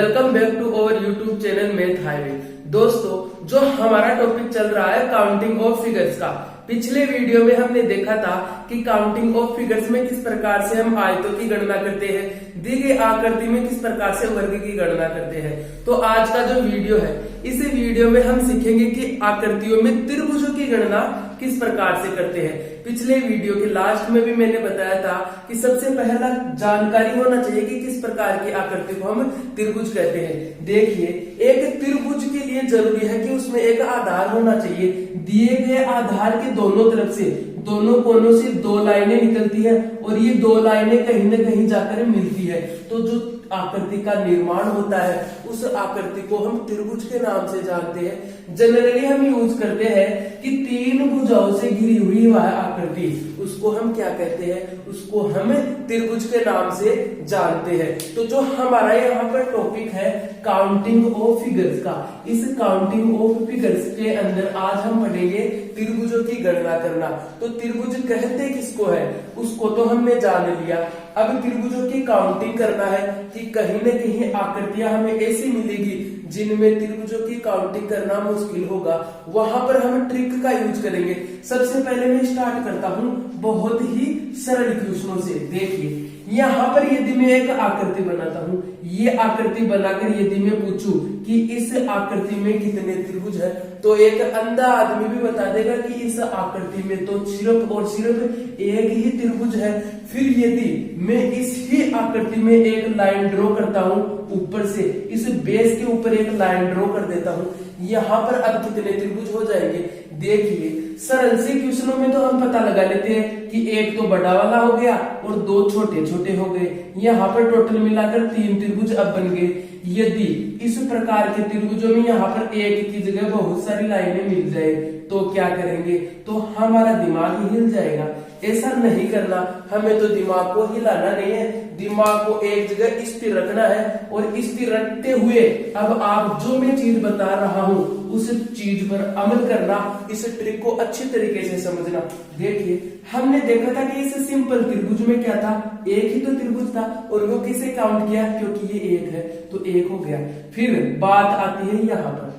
Welcome back to our YouTube channel math highway. दोस्तों, जो हमारा टॉपिक चल रहा है काउंटिंग ऑफ फिगर्स का, पिछले वीडियो में हमने देखा था कि काउंटिंग ऑफ फिगर्स में किस प्रकार से हम आयतों की गणना करते हैं, दी गई आकृति में किस प्रकार से वर्ग की गणना करते हैं। तो आज का जो वीडियो है, इस वीडियो में हम सीखेंगे कि आकृतियों में त्रिभुजों की गणना किस प्रकार से करते हैं। पिछले वीडियो के लास्ट में भी मैंने बताया था कि सबसे पहला जानकारी होना चाहिए कि किस प्रकार की आकृति को हम त्रिभुज कहते हैं। देखिए, एक त्रिभुज के लिए जरूरी है कि उसमें एक आधार होना चाहिए। दिए गए आधार के दोनों तरफ से, दोनों कोनों से दो लाइनें निकलती है और ये दो लाइनें कहीं न कहीं जाकर मिलती है। तो जो आकृति का निर्माण होता है, उस आकृति को हम त्रिभुज के नाम से जानते हैं। जनरली हम यूज करते हैं कि तीन भुजाओं से घिरी हुई वह आकृति, उसको हम क्या कहते हैं, उसको हम त्रिभुज के नाम से जानते हैं। तो जो हमारा यहाँ पर टॉपिक है काउंटिंग ऑफ फिगर्स का, इस काउंटिंग ऑफ फिगर्स के अंदर आज हम पढ़ेंगे त्रिभुजों की गणना करना। तो त्रिभुज कहते किसको है, उसको तो हमने जान लिया। अब त्रिभुजों की काउंटिंग करना है कि कहीं न कहीं आकृतियां हमें ऐसी मिलेगी जिनमें त्रिभुजों की काउंटिंग करना मुश्किल होगा, वहां पर हम ट्रिक का यूज करेंगे। सबसे पहले मैं स्टार्ट करता हूं बहुत ही सरल क्वेश्चनों से। देखिए, यहाँ पर यदि मैं एक आकृति बनाता हूँ, ये आकृति बनाकर यदि मैं पूछूं कि इस आकृति में कितने त्रिभुज है, तो एक अंधा आदमी भी बता देगा कि इस आकृति में तो सिर्फ और सिर्फ एक ही त्रिभुज है। फिर यदि मैं इसी आकृति में एक लाइन ड्रॉ करता हूँ ऊपर से, इस बेस के ऊपर एक लाइन ड्रॉ कर देता हूँ, यहाँ पर अब कितने त्रिभुज हो जाएंगे। देखिए, सरल से क्वेश्चनों में तो हम पता लगा लेते हैं कि एक तो बड़ा वाला हो गया और दो छोटे छोटे हो गए। यहाँ पर टोटल मिलाकर तीन त्रिभुज अब बन गए। यदि इस प्रकार के त्रिभुजों में यहाँ पर एक की जगह बहुत सारी लाइनें मिल जाए तो क्या करेंगे, तो हमारा दिमाग हिल जाएगा। ऐसा नहीं करना, हमें तो दिमाग को हिलाना नहीं है, दिमाग को एक जगह स्थिर रखना है। और स्थिर रखते हुए अब आप जो मैं चीज बता रहा हूं उस चीज पर अमल करना, इस ट्रिक को अच्छी तरीके से समझना। देखिए, हमने देखा था कि इस सिंपल त्रिभुज में क्या था, एक ही तो त्रिभुज था और वो किसे काउंट किया, क्योंकि ये एक है तो एक हो गया। फिर बात आती है यहाँ पर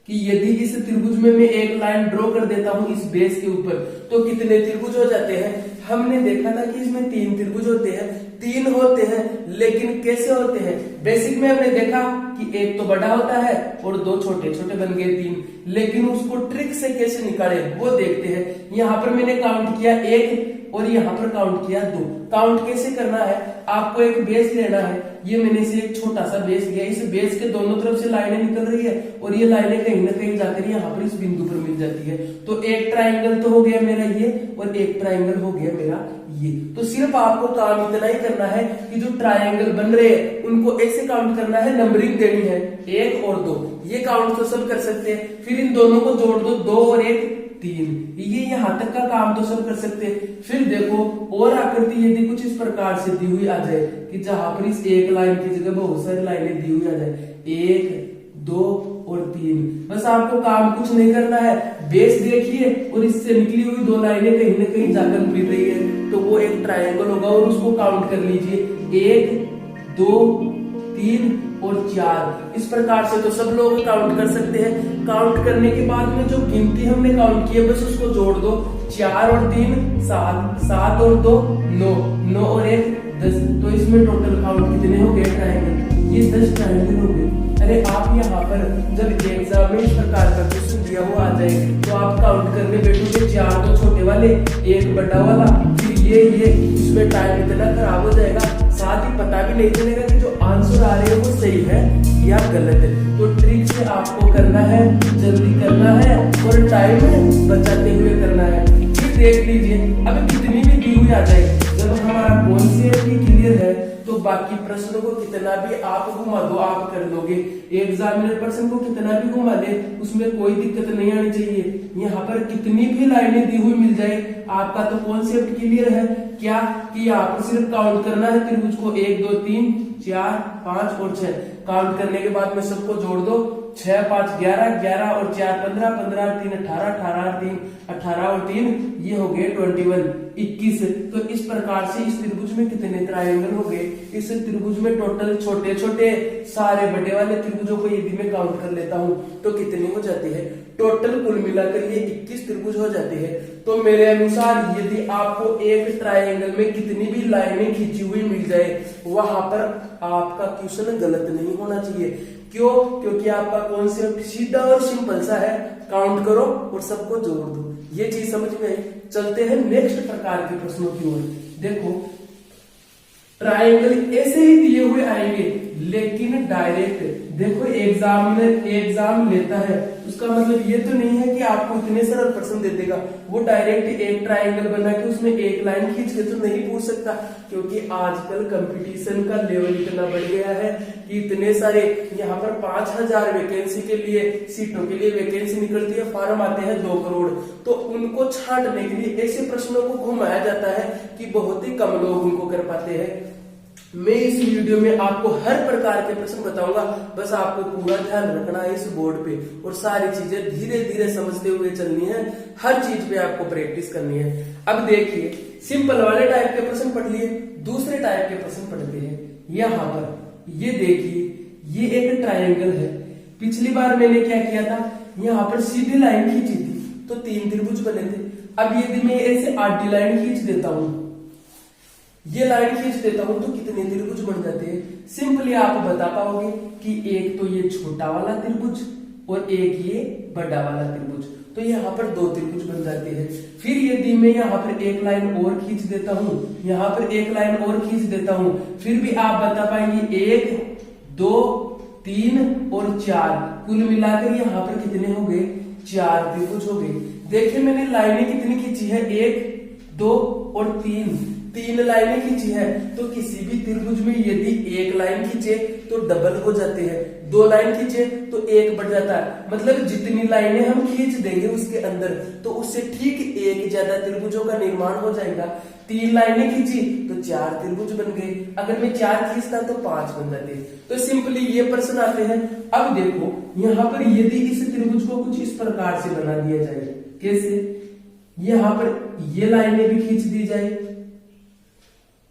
कि यदि इस त्रिभुज में मैं एक लाइन ड्रॉ कर देता हूं इस बेस के ऊपर, तो कितने त्रिभुज हो जाते हैं। हमने देखा था कि इसमें तीन त्रिभुज होते हैं, तीन होते हैं, लेकिन कैसे होते हैं। बेसिक में हमने देखा कि एक तो बड़ा होता है और दो छोटे छोटे बन गए तीन, लेकिन उसको ट्रिक से कैसे निकाले वो देखते हैं। यहाँ पर मैंने काउंट किया एक और यहाँ पर काउंट किया दो। काउंट कैसे करना है, आपको एक बेस लेना है। ये मैंने से एक छोटा सा बेस लिया, इस बेस के दोनों तरफ से लाइनें निकल रही है और ये लाइनें कहीं ना कहीं जाकर यहाँ पर इस बिंदु पर मिल जाती है। तो एक ट्राइंगल तो हो गया मेरा ये और एक ट्राइंगल हो गया मेरा ये। तो सिर्फ आपको काम इतना ही करना है कि जो ट्राइंगल बन रहे हैं उनको ऐसे काउंट करना है, नंबरिंग देनी है 1 और 2। ये काउंट तो सब कर सकते हैं। फिर इन दोनों को जोड़ दो, 2 और 1 3। ये यहाँ तक का काम तो सब कर सकते हैं। फिर देखो, और आकृति यदि कुछ इस प्रकार से दी हुई आ जाए कि जहां पर इस एक लाइन की जगह बहुत सारी लाइनें दी हुई आ जाए, 1 2 और 3, बस आपको काम कुछ नहीं करना है। बेस देखिए और इससे निकली हुई दो लाइनें कहीं ना कहीं जाकर मिल रही है, तो वो एक ट्रायंगल होगा और उसको काउंट कर लीजिए 1 2 3 और 4। इस प्रकार से तो सब लोग काउंट कर सकते हैं। काउंट करने के बाद में जो गिनती हमने काउंट की है बस उसको जोड़ दो, 4 और 3 7, 7 और 2 9, 9 और 1 10। तो इसमें टोटल काउंट कितने हो गए ट्रायंगल, ये 10 ट्रायंगल हो गए। अरे आप यहाँ पर जब एग्जाम में इस प्रकार का क्वेश्चन दिया हुआ आ जाए तो आप काउंट करने बैठोगे, 4 तो छोटे वाले, एक बड़ा वाला, फिर ये इसमें टाइम इतना खराब हो जाएगा, साथ ही पता भी नहीं चलेगा कि जो आंसर आ रहे हैं वो सही है या गलत है। तो ट्रिक से आपको करना है, जल्दी करना है और टाइम बचाते हुए करना है। फिर देख लीजिए, अब कितनी भी दी हुई आ जाए, जब हमारा कॉन्सेप्ट ही क्लियर है तो बाकी प्रश्नों को कितना भी आप घुमा दो आप कर लोगे। एग्जामिनर प्रश्न को कितना भी घुमा दे उसमें कोई दिक्कत नहीं आनी चाहिए। यहाँ पर कितनी भी लाइनें दी हुई मिल जाए, आपका तो कॉन्सेप्ट क्लियर है क्या कि यहाँ पर सिर्फ काउंट करना है त्रिभुज को, 1 2 3 4 5 और 6। काउंट करने के बाद में सबको जोड़ दो 6 5 11 11 और 4 15 15 3 18 18 3 18 और 3 ये हो गए 21 21। तो इस प्रकार से इस त्रिभुज में कितने ट्रायंगल हो गए? इस त्रिभुज में टोटल छोटे छोटे सारे बड़े वाले त्रिभुजों को यदि मैं काउंट कर लेता हूं तो कितने हो जाते हैं? टोटल कुल मिलाकर ये 21 त्रिभुज हो जाते हैं। तो मेरे अनुसार यदि आपको एक ट्रायंगल में कितनी भी लाइनें खींची हुई मिल जाए, वहां पर आपका क्वेश्चन गलत नहीं होना चाहिए। क्यों? क्योंकि आपका कॉन्सेप्ट सीधा और सिंपल सा है, काउंट करो और सबको जोड़ दो। ये चीज समझ में आई। चलते हैं नेक्स्ट प्रकार के प्रश्नों की ओर। देखो, ट्रायंगल ऐसे ही दिए हुए आएंगे लेकिन डायरेक्ट, देखो एग्जाम लेता है, उसका मतलब ये तो नहीं है कि आपको इतने सरल प्रश्न दे देगा। वो डायरेक्ट एक ट्रायंगल बना के उसमें एक लाइन खींच के तो नहीं पूछ सकता, क्योंकि आजकल कंपटीशन का लेवल इतना बढ़ गया है कि इतने सारे, यहाँ पर 5000 वैकेंसी के लिए सीटों के लिए वैकेंसी निकलती है, फॉर्म आते हैं 2 करोड़। तो उनको छांटने के लिए ऐसे प्रश्नों को घुमाया जाता है कि बहुत ही कम लोग उनको कर पाते हैं। मैं इस वीडियो में आपको हर प्रकार के प्रश्न बताऊंगा, बस आपको पूरा ध्यान रखना है इस बोर्ड पे और सारी चीजें धीरे धीरे समझते हुए चलनी है। हर चीज पे आपको प्रैक्टिस करनी है। अब देखिए, सिंपल वाले टाइप के प्रश्न पढ़ लिए, दूसरे टाइप के प्रश्न पढ़ते हैं। यहाँ पर ये देखिए, ये एक ट्रायंगल है। पिछली बार मैंने क्या किया था, यहाँ पर सीधी लाइन खींची थी तो 3 त्रिभुज बने थे। अब यदि मैं ऐसे आडी लाइन खींच देता हूं, ये लाइन खींच देता हूं तो कितने त्रिभुज बन जाते हैं? सिंपली आप बता पाओगे कि एक तो ये छोटा वाला त्रिभुज और एक ये बड़ा वाला त्रिभुज, तो यहाँ पर 2 त्रिभुज बन जाते हैं। फिर यदि मैं यहाँ पर एक लाइन और खींच देता हूं, यहाँ पर एक लाइन और खींच देता हूं, फिर भी आप बता पाएंगे 1 2 3 और 4, कुल मिलाकर यहाँ पर कितने हो गए? 4 त्रिभुज हो गए। देखिए मैंने लाइनें कितनी खींची है, 1 2 और 3 लाइनें खींची है। तो किसी भी त्रिभुज में यदि एक लाइन खींचे तो डबल हो जाते हैं, 2 लाइन खींचे तो 1 बढ़ जाता है। मतलब जितनी लाइनें हम खींच देंगे उसके अंदर, तो उससे ठीक 1 ज्यादा त्रिभुजों का निर्माण हो जाएगा। 3 लाइनें खींची तो 4 त्रिभुज बन गए। अगर मैं 4 खींचता तो 5 बन जाते। तो सिंपली ये प्रश्न आते हैं। अब देखो, यहाँ पर यदि इस त्रिभुज को कुछ इस प्रकार से बना दिया जाए, कैसे? यहाँ पर ये लाइनें भी खींच दी जाए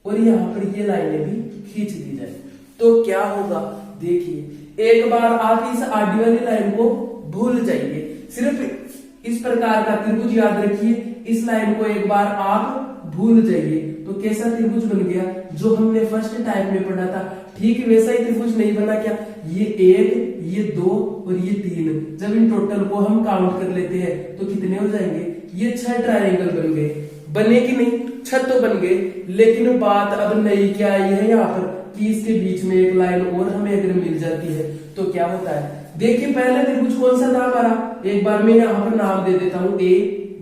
और यहाँ पर ये लाइनें भी खींच दी जाए, तो क्या होगा? देखिए, एक बार आप इस आडी वाली लाइन को भूल जाइए, सिर्फ इस प्रकार का त्रिभुज याद रखिए। इस लाइन को एक बार आप भूल जाइए तो कैसा त्रिभुज बन गया? जो हमने फर्स्ट टाइप में पढ़ा था, ठीक वैसा ही त्रिभुज नहीं बना क्या? ये 1 ये 2 और ये 3, जब इन टोटल को हम काउंट कर लेते हैं तो कितने हो जाएंगे? ये 6 ट्रायंगल बन गए। बने कि नहीं? 6 तो बन गए, लेकिन बात अब नई क्या आई है यहाँ पर कि इसके बीच में एक लाइन और हमें अगर मिल जाती है तो क्या होता है? देखिए, पहला त्रिभुज कौन सा था हमारा? एक बार मैं यहाँ पर नाम दे देता हूँ, A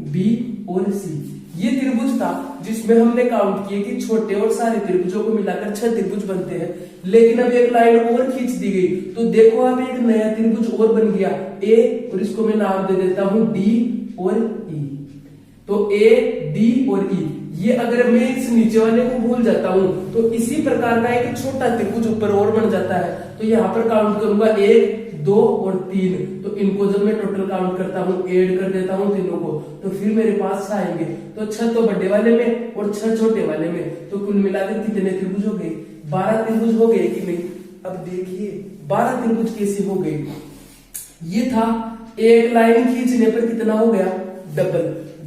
B और C। ये त्रिभुज था जिसमें हमने काउंट किए कि छोटे और सारे त्रिभुजों को मिलाकर 6 त्रिभुज बनते हैं। लेकिन अब एक लाइन और खींच दी गई तो देखो अब एक नया त्रिभुज और बन गया, A, और इसको मैं नाम दे देता हूँ D और E। तो A D और E, ये अगर मैं इस नीचे वाले को भूल जाता हूं तो इसी प्रकार का एक छोटा त्रिभुज ऊपर और बन जाता है। तो यहाँ पर काउंट करूंगा 1 2 और 3, तो इनको जब मैं टोटल काउंट करता हूँ, ऐड कर देता हूँ तीनों को, तो फिर मेरे पास 6 आएंगे। तो 6 तो बड़े वाले में और 6 छोटे वाले में, तो कुल मिलाकर कितने त्रिभुज हो गए? 12 त्रिभुज हो गए कि नहीं? अब देखिए 12 त्रिभुज कैसे हो गए? ये था एक लाइन खींचने पर कितना हो गया?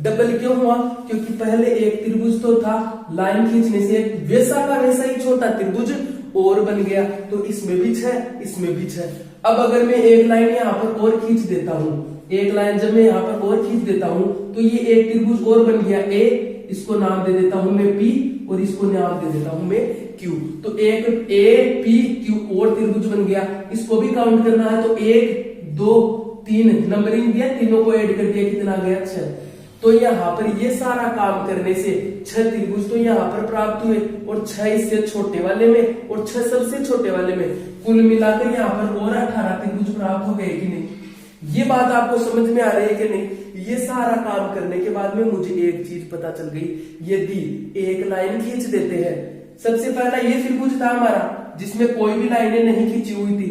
डबल क्यों हुआ? क्योंकि पहले एक त्रिभुज तो था, लाइन खींचने से वैसा का वैसा ही छोटा त्रिभुज और बन गया। तो इसमें भी 6, इसमें भी 6। अब अगर मैं एक लाइन यहाँ पर और खींच देता हूँ, एक लाइन जब मैं यहाँ पर और खींच देता हूँ तो ये एक त्रिभुज और बन गया A, इसको नाम दे देता हूँ मैं P और इसको नाम दे देता हूँ मैं Q। तो एक A P Q और त्रिभुज बन गया। इसको भी काउंट करना है तो 1 2 3 नंबरिंग दिया, तीनों को ऐड कर दिया, कितना गया? 6। तो यहाँ पर ये सारा काम करने से 6 त्रिभुज तो यहाँ पर प्राप्त हुए और 6 इससे छोटे वाले में और 6 सबसे छोटे वाले में, कुल मिलाकर यहाँ पर और 18 त्रिभुज प्राप्त हो गए कि नहीं? ये बात आपको समझ में आ रही है कि नहीं? ये सारा काम करने के बाद में मुझे एक चीज पता चल गई। यदि एक लाइन खींच देते हैं, सबसे पहला ये त्रिभुज था हमारा जिसमें कोई भी लाइनें नहीं खींची हुई थी,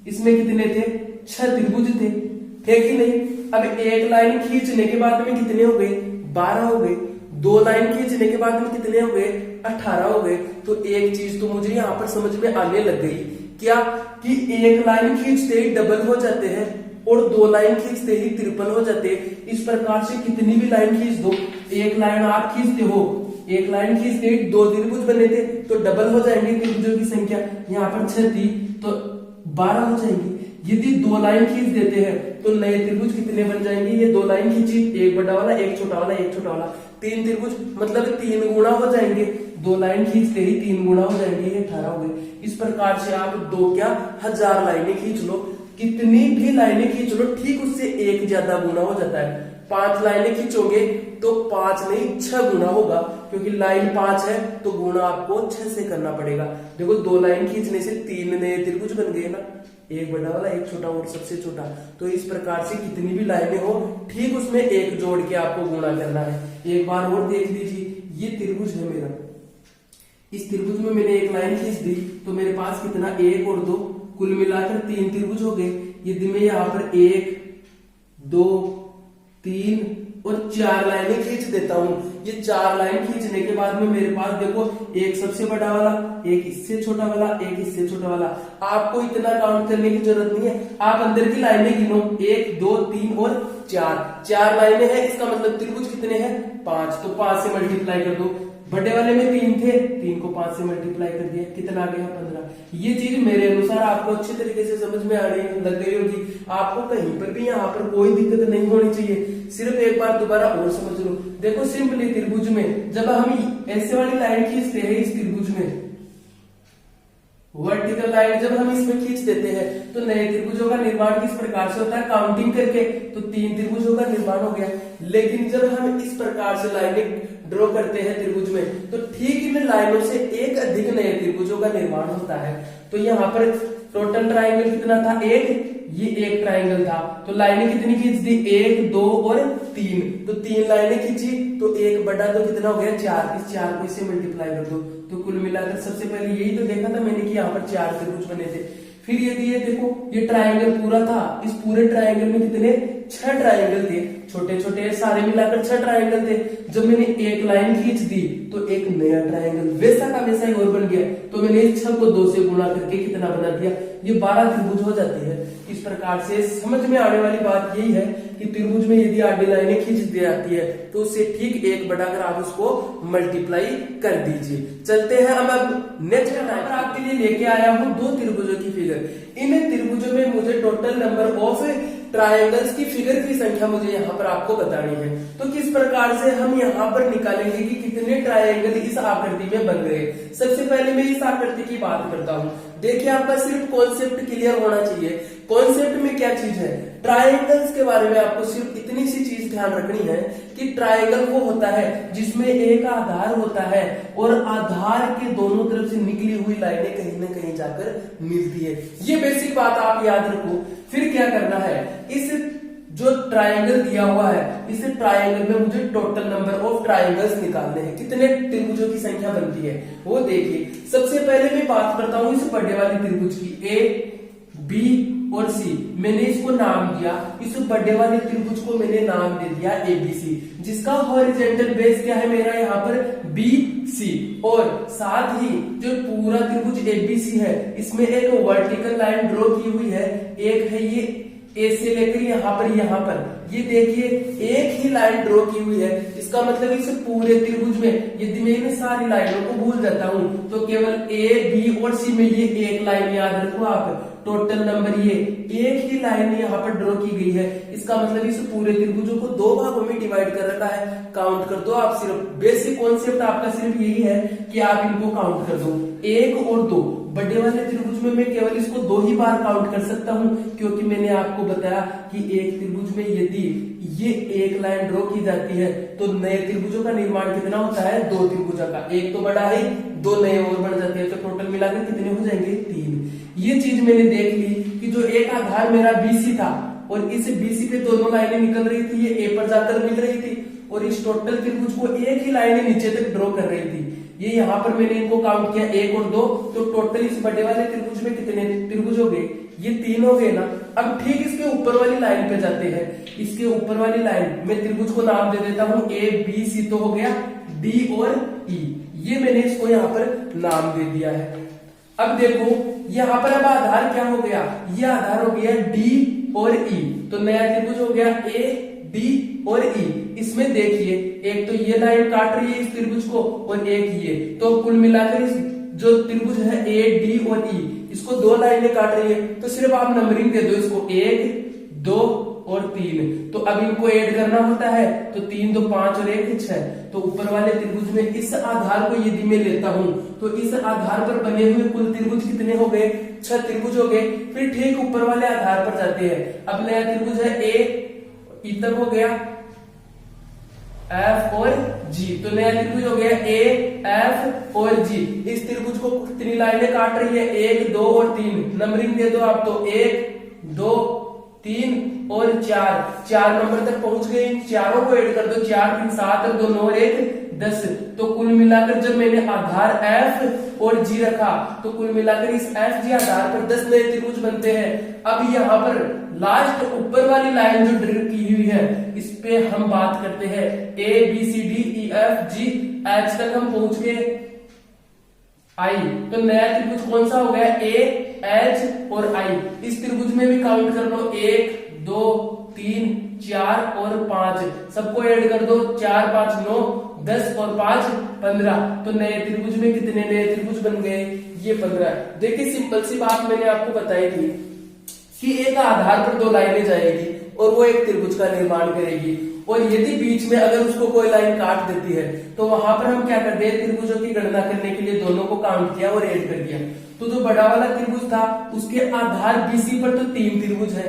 इसमें कितने थे? 6 त्रिभुज थे कि नहीं। अब एक लाइन खींचने के बाद में कितने हो गए, 12 हो गए। 2 लाइन खींचने के बाद में कितने हो गए, 18 हो गए। तो एक चीज तो मुझे यहाँ पर समझ में आने लग गई, क्या कि एक लाइन खींचते ही डबल हो जाते हैं और 2 लाइन खींचते ही ट्रिपल हो जाते हैं। इस प्रकार से कितनी भी लाइन खींच दो, एक लाइन आप खींचते हो, एक लाइन खींचते ही 2 त्रिभुज बने थे तो डबल हो जाएंगे त्रिभुजों की संख्या। यहाँ पर 6 थी तो 12 हो जाएंगी। यदि 2 लाइन खींच देते हैं तो नए त्रिभुज कितने बन जाएंगे, ये 2 लाइन खींची, एक बड़ा वाला, एक छोटा वाला, एक छोटा वाला, 3 त्रिभुज, मतलब 3 गुणा हो जाएंगे। 2 लाइन खींचते ही 3 गुणा हो जाएंगे, ये 18 हो गए। इस प्रकार से आप 2 क्या 1000 लाइनें खींच लो, कितनी भी लाइनें खींच लो, ठीक उससे एक ज्यादा गुना हो जाता है। 5 लाइनें खींचोगे तो 5 नहीं 6 गुना होगा, क्योंकि लाइन 5 है तो गुना आपको 6 से करना पड़ेगा। देखो 2 लाइन खींचने से 3 नए त्रिभुज बन गए ना, एक बड़ा वाला, एक छोटा और सबसे छोटा। तो इस प्रकार से कितनी भी लाइनें हो, ठीक उसमें एक जोड़ के आपको गुणा करना है। एक बार और देख लीजिए, ये त्रिभुज है मेरा, इस त्रिभुज में मैंने एक लाइन खींच दी तो मेरे पास कितना, 1 और 2, कुल मिलाकर 3 त्रिभुज हो गए। यदि मैं यहाँ पर 1, 2, 3 और 4 लाइनें खींच देता हूं, ये 4 लाइन खींचने के बाद में मेरे पास देखो, एक सबसे बड़ा वाला, एक इससे छोटा वाला, एक इससे छोटा वाला। आपको इतना काउंट करने की जरूरत नहीं है, आप अंदर की लाइनें गिनो, 1, 2, 3 और 4 लाइनें हैं। इसका मतलब त्रिभुज कितने हैं, 5, तो 5 से मल्टीप्लाई कर दो। बड़े वाले में 3 थे, 3 को 5 से मल्टीप्लाई कर दिया, कितना आ गया, 15। ये चीज मेरे अनुसार आपको अच्छे तरीके से समझ में आ रही लग गई होगी। आपको कहीं पर भी यहाँ पर कोई दिक्कत नहीं होनी चाहिए, सिर्फ एक बार दोबारा और समझ लो। देखो सिंपली त्रिभुज में जब हम ऐसे वाली लाइन खींचते हैं, इस त्रिभुज में वर्टिकल लाइन जब हम इसमें खींच देते हैं तो नए त्रिभुजों का निर्माण किस प्रकार से होता है, काउंटिंग करके, तो 3 त्रिभुजों का निर्माण हो गया। लेकिन जब हम इस प्रकार से लाइनें ड्रॉ करते हैं त्रिभुज में, तो ठीक इन लाइनों से एक अधिक नए त्रिभुजों का निर्माण होता है। तो यहाँ पर टोटल ट्राइंगल कितना था, 1, ये एक ट्राइंगल था, तो लाइनें कितनी खींच दी, 1, 2 और 3। तो 3 लाइनें खींची तो एक बड़ा तो कितना हो गया, 4। इस 4 को इससे मल्टीप्लाई कर दो तो कुल मिलाकर सबसे पहले यही तो देखा था मैंने कि यहाँ पर 4 त्रिभुज बने थे। फिर यदि ये देखो, ये ट्राइंगल पूरा था, इस पूरे ट्राइंगल में कितने, 6 ट्राइंगल थे, छोटे छोटे सारे मिलाकर 6 ट्राइंगल थे। जब मैंने एक लाइन खींच दी तो एक नया ट्राइंगल वैसा का वैसा ही और बन गया। तो मैंने इस 6 को 2 से गुणा करके कितना बना दिया, ये 12 त्रिभुज हो जाते हैं। इस प्रकार से समझ में आने वाली बात यही है कि त्रिभुज में यदि आडी लाइनें खींच दी जाती है तो उससे ठीक एक बढ़ाकर आप उसको मल्टीप्लाई कर दीजिए। चलते हैं अब नेक्स्ट टाइम पर आपके लिए लेके आया हूं 2 त्रिभुजों की फिगर। इन त्रिभुजों में मुझे टोटल नंबर ऑफ ट्रायंगल्स की फिगर की संख्या मुझे यहाँ पर आपको बतानी है। तो किस प्रकार से हम यहाँ पर निकालेंगे कि कितने ट्रायंगल इस आकृति में बन गए। सबसे पहले मैं इस आकृति की बात करता हूँ। देखिए आपका सिर्फ कॉन्सेप्ट क्लियर होना चाहिए। कॉन्सेप्ट में क्या चीज है, ट्रायंगल्स के बारे में आपको सिर्फ इतनी सी चीज ध्यान रखनी है कि ट्रायंगल वो होता है जिसमें एक आधार होता है और आधार के दोनों तरफ से निकली हुई लाइनें कहीं ना कहीं जाकर मिलती है। ये बेसिक बात आप याद रखो। फिर क्या करना है, इस जो ट्रायंगल दिया हुआ है, इस ट्रायंगल में मुझे टोटल नंबर ऑफ ट्रायंगल्स निकालने हैं, कितने त्रिभुजों की संख्या बनती है वो देखिए। सबसे पहले मैं बात करता हूं इस बड़े वाले त्रिभुज की, ए, बी और सी। मैंने इसको नाम दिया, इस बड़े वाले त्रिभुज को मैंने नाम दे दिया एबीसी, जिसका हॉरिजॉन्टल बेस क्या है मेरा यहाँ पर बीसी। और साथ ही जो पूरा त्रिभुज एबीसी है इसमें एक वर्टिकल लाइन ड्रॉ की हुई है। एक है ये ए से लेकर यहाँ पर ये देखिए एक ही लाइन ड्रॉ की हुई है। इसका मतलब इस पूरे त्रिभुज में यदि मैं इन सारी लाइनों को भूल जाता हूँ तो केवल ए, बी और सी में ये एक लाइन याद रखो आप। टोटल नंबर ये एक ही लाइन यहाँ पर ड्रॉ की गई है। इसका मतलब इस पूरे त्रिभुजों को 2 भागों में डिवाइड कर रखा है। काउंट कर दो आप, सिर्फ बेसिक कॉन्सेप्ट आपका सिर्फ यही है कि आप इनको काउंट कर दो, 1 और 2। बड़े वाले त्रिभुज में मैं केवल इसको 2 ही बार काउंट कर सकता हूं, क्योंकि मैंने आपको बताया कि एक त्रिभुज में यदि ये एक लाइन ड्रॉ की जाती है तो नए त्रिभुजों का निर्माण कितना होता है, 2 त्रिभुजों का। एक तो बड़ा है, 2 नए और बन जाते हैं, तो टोटल मिलाकर कितने हो जाएंगे, 3। ये चीज मैंने देख ली कि जो एक आधार मेरा बीसी था और इस बीसी पे दोनों लाइनें निकल रही थी, ये ए पर जाकर मिल रही थी और इस टोटल त्रिभुज को एक ही लाइन नीचे तक ड्रॉ कर रही थी। ये यहाँ पर मैंने इनको काउंट किया 1 और 2, तो टोटल इस बड़े वाले त्रिभुज में कितने त्रिभुज हो गए, ये 3 हो गए ना। अब ठीक इसके ऊपर वाली लाइन पे जाते हैं। इसके ऊपर वाली लाइन में त्रिभुज को नाम दे देता हूं ए बी सी, तो हो गया डी और ई। ये मैंने इसको यहाँ पर नाम दे दिया है। अब देखो यहाँ पर अब आधार क्या हो गया, ये आधार हो गया डी और ई, तो नया त्रिभुज हो गया ए डी और ई। इसमें देखिए एक तो ये लाइन काट रही है इस त्रिभुज को और एक ये, तो कुल मिलाकर इस जो त्रिभुज है ए डी और ई, इसको दो लाइनें काट रही है, तो सिर्फ आप नंबरिंग दे दो इसको 1 2 और 3। तो अब इनको ऐड करना होता है, तो 3 2 5 और 1 6। तो ऊपर वाले त्रिभुज में इस आधार को यदि मैं लेता हूं तो इस आधार पर बने हुए कुल त्रिभुज कितने हो गए, 6 त्रिभुज हो गए। फिर ठीक ऊपर वाले आधार पर जाते हैं। अब नया त्रिभुज है ए ई तक हो गया एफ और जी, तो नया त्रिभुज हो गया ए एफ और जी। इस त्रिभुज को कितनी लाइनें काट रही है, 1 2 और 3। नंबरिंग दे दो आप, तो 1 2 3 और 4 नंबर तक पहुंच गए। इन चारों को ऐड कर दो, 4 3 7 और 2 9 और 1 10। तो कुल मिलाकर जब मैंने आधार एफ और जी रखा तो कुल मिलाकर इस एफ जी आधार पर 10 नए त्रिभुज बनते हैं। अब यहाँ पर लास्ट ऊपर वाली लाइन जो ड्रिल की हुई है इस पे हम बात करते हैं। A B C D E F G H तक हम पहुंच गए आई, तो नया त्रिभुज कौन सा हो गया, ए एच और आई। इस त्रिभुज में भी काउंट कर लो, 1 2 3 4 और 5, सबको ऐड कर दो, 4 5 9 10 और 5 15। तो नए त्रिभुज में कितने नए त्रिभुज बन गए, ये 15। देखिए सिंपल सी बात मैंने आपको बताई थी कि एक आधार पर दो लाइनें जाएगी और वो एक त्रिभुज का निर्माण करेगी, और यदि बीच में अगर उसको कोई लाइन काट देती है तो वहां पर हम क्या करते हैं, त्रिभुजों की गणना करने के लिए दोनों को काउंट किया और ऐड कर दिया। तो जो बड़ा वाला त्रिभुज था उसके आधार बीसी पर तो 3 त्रिभुज है,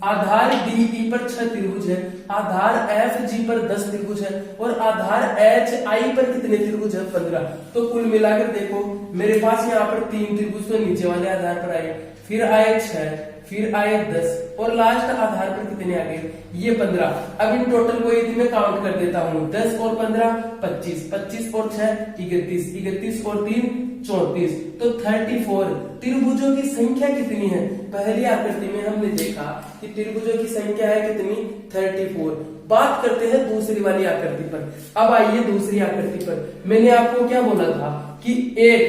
आधार डीई पर 6 त्रिभुज है, आधार एफ जी पर 10 त्रिभुज है, और आधार एच आई पर कितने त्रिभुज है, 15। तो कुल मिलाकर देखो मेरे पास यहाँ पर 3 त्रिभुज तो नीचे वाले आधार पर आए, फिर आए 6, फिर आए 10 और लास्ट आधार पर कितने आ गए, ये 15। अब इन टोटल को यदि मैं काउंट कर देता हूँ, 10 और 15 25, 25 और 6 31, 31 और 3 34, तो 34 त्रिभुजों की संख्या कितनी है। पहली आकृति में हमने देखा कि त्रिभुजों की संख्या है कितनी, 34। बात करते हैं दूसरी वाली आकृति पर। अब आइए दूसरी आकृति पर, मैंने आपको क्या बोला था कि एक,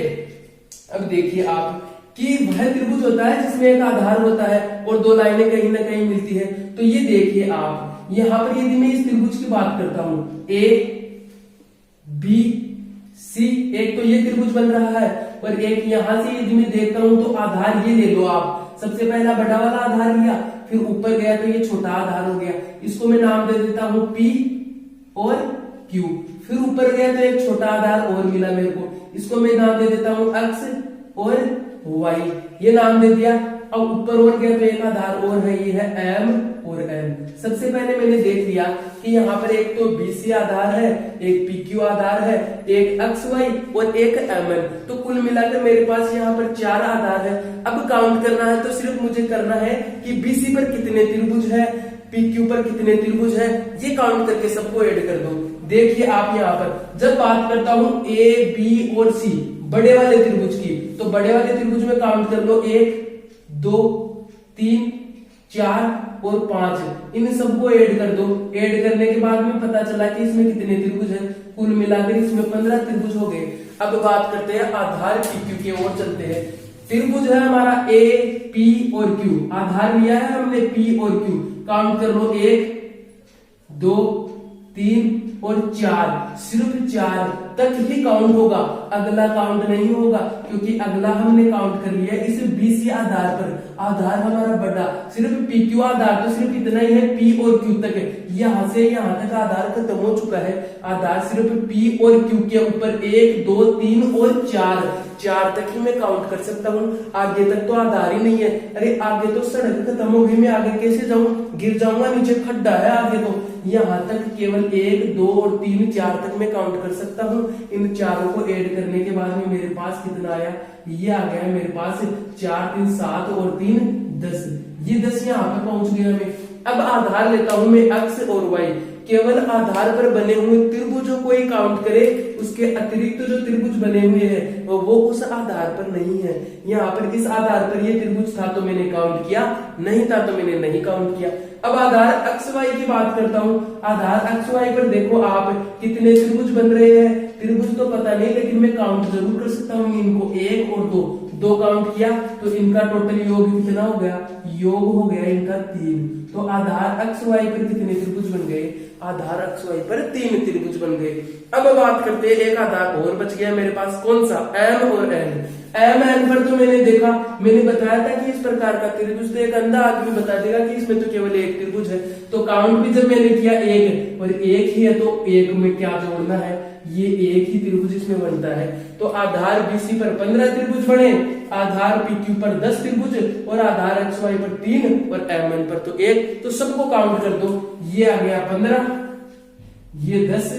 अब देखिए आप कि वह त्रिभुज होता है जिसमें एक आधार होता है और दो लाइनें कहीं ना कहीं मिलती है। तो ये देखिए आप यहां पर यदि मैं इस त्रिभुज की बात करता हूं, ए बी सी, एक तो ये त्रिभुज बन रहा है और एक यहां से यदि मैं देखता हूं तो आधार ये ले लो आप, सबसे पहला बड़ा वाला आधार लिया, फिर ऊपर गया तो ये छोटा आधार हो गया, इसको मैं नाम दे देता हूं पी और क्यू। फिर ऊपर गया तो एक छोटा आधार और मिला मेरे को, इसको मैं नाम दे देता हूं एक्स और वाई, ये नाम दे दिया। अब ऊपर और गया तो एक आधार और है, ये है एम और एन। सबसे पहले मैंने देख लिया कि यहाँ पर एक तो बीसी आधार है, एक पीक्यू आधार है, एक एक्स वाई और एक एम एन। तो कुल मिलाकर मेरे पास यहाँ पर 4 आधार है। अब काउंट करना है तो सिर्फ मुझे करना है कि बीसी पर कितने त्रिभुज है, पीक्यू पर कितने त्रिभुज है, ये काउंट करके सबको ऐड कर दो। देखिए आप यहाँ पर जब बात करता हूं ए बी और सी बड़े वाले त्रिभुज की, तो बड़े वाले त्रिभुज में काउंट कर लो 1 2 3 4 और 5, इन सबको ऐड कर दो। ऐड करने के बाद में पता चला कि इसमें कितने त्रिभुज हैं, कुल मिलाकर इसमें 15 त्रिभुज हो गए। अब बात करते हैं आधार पीक्यू की ओर चलते हैं। त्रिभुज है हमारा ए पी और क्यू, आधार लिया है हमने पी और क्यू, काउंट कर लो 1 2 3 और 4, सिर्फ 4 तक ही काउंट होगा, अगला काउंट नहीं होगा क्योंकि अगला हमने काउंट कर लिया इस बीसी आधार पर। आधार हमारा बड़ा, सिर्फ पीक्यू आधार तो सिर्फ इतना ही है, पी और क्यू तक है, यहां से यहां तक आधार खत्म हो चुका है। आधार सिर्फ पी और क्यू के ऊपर 1 2 3 और 4 तक ही मैं काउंट कर सकता हूँ, आगे तक तो आधार ही नहीं है। अरे आगे तो सड़क खत्म हो गई, मैं आगे कैसे जाऊं, गिर जाऊंगा, नीचे खड्डा है आगे तो। यहाँ तक केवल 1 2 और 3 4 तक मैं काउंट कर सकता हूँ। इन चारों को ऐड करने के बाद में मेरे पास कितना आया, ये आ गया मेरे पास 4 3 7 और 3 10, ये 10 यहाँ पे पहुंच गया मैं। अब आधार लेता हूं मैं एक्स और वाई, केवल आधार पर बने हुए त्रिभुजों को ही काउंट करे, उसके अतिरिक्त जो त्रिभुज बने हुए हैं वो उस आधार पर नहीं है। यहाँ पर इस आधार पर ये त्रिभुज था तो मैंने काउंट किया, नहीं था तो मैंने नहीं काउंट किया। अब आधार एक्स वाई की बात करता हूँ। आधार एक्स वाई पर देखो आप कितने त्रिभुज बन रहे हैं, त्रिभुज तो पता नहीं लेकिन मैं काउंट जरूर कर सकता हूँ इनको, 1 और 2 काउंट किया तो इनका टोटल योग कितना हो गया, योग हो गया इनका 3। तो आधार एक्स वाई पर कितने त्रिभुज बन गए, आधार एक्स वाई पर 3 त्रिभुज बन गए। अब बात करते हैं एक आधार और बच गया मेरे पास, कौन सा, एम और एन। एम एन पर तो मैंने देखा, मैंने बताया था कि इस प्रकार का त्रिभुज, तो एक अंधा आदमी बता देगा कि इसमें तो केवल एक त्रिभुज है। तो काउंट भी जब मैंने किया 1 और 1 ही है तो 1 में क्या जोड़ना है, ये एक ही त्रिभुज इसमें बनता है। तो आधार बीसी पर 15 त्रिभुज बने, आधार पीक्यू पर 10 त्रिभुज और आधार एक्स वाई पर 3 और एम एन पर तो 1। तो सबको काउंट कर दो, ये आ गया 15, ये 10,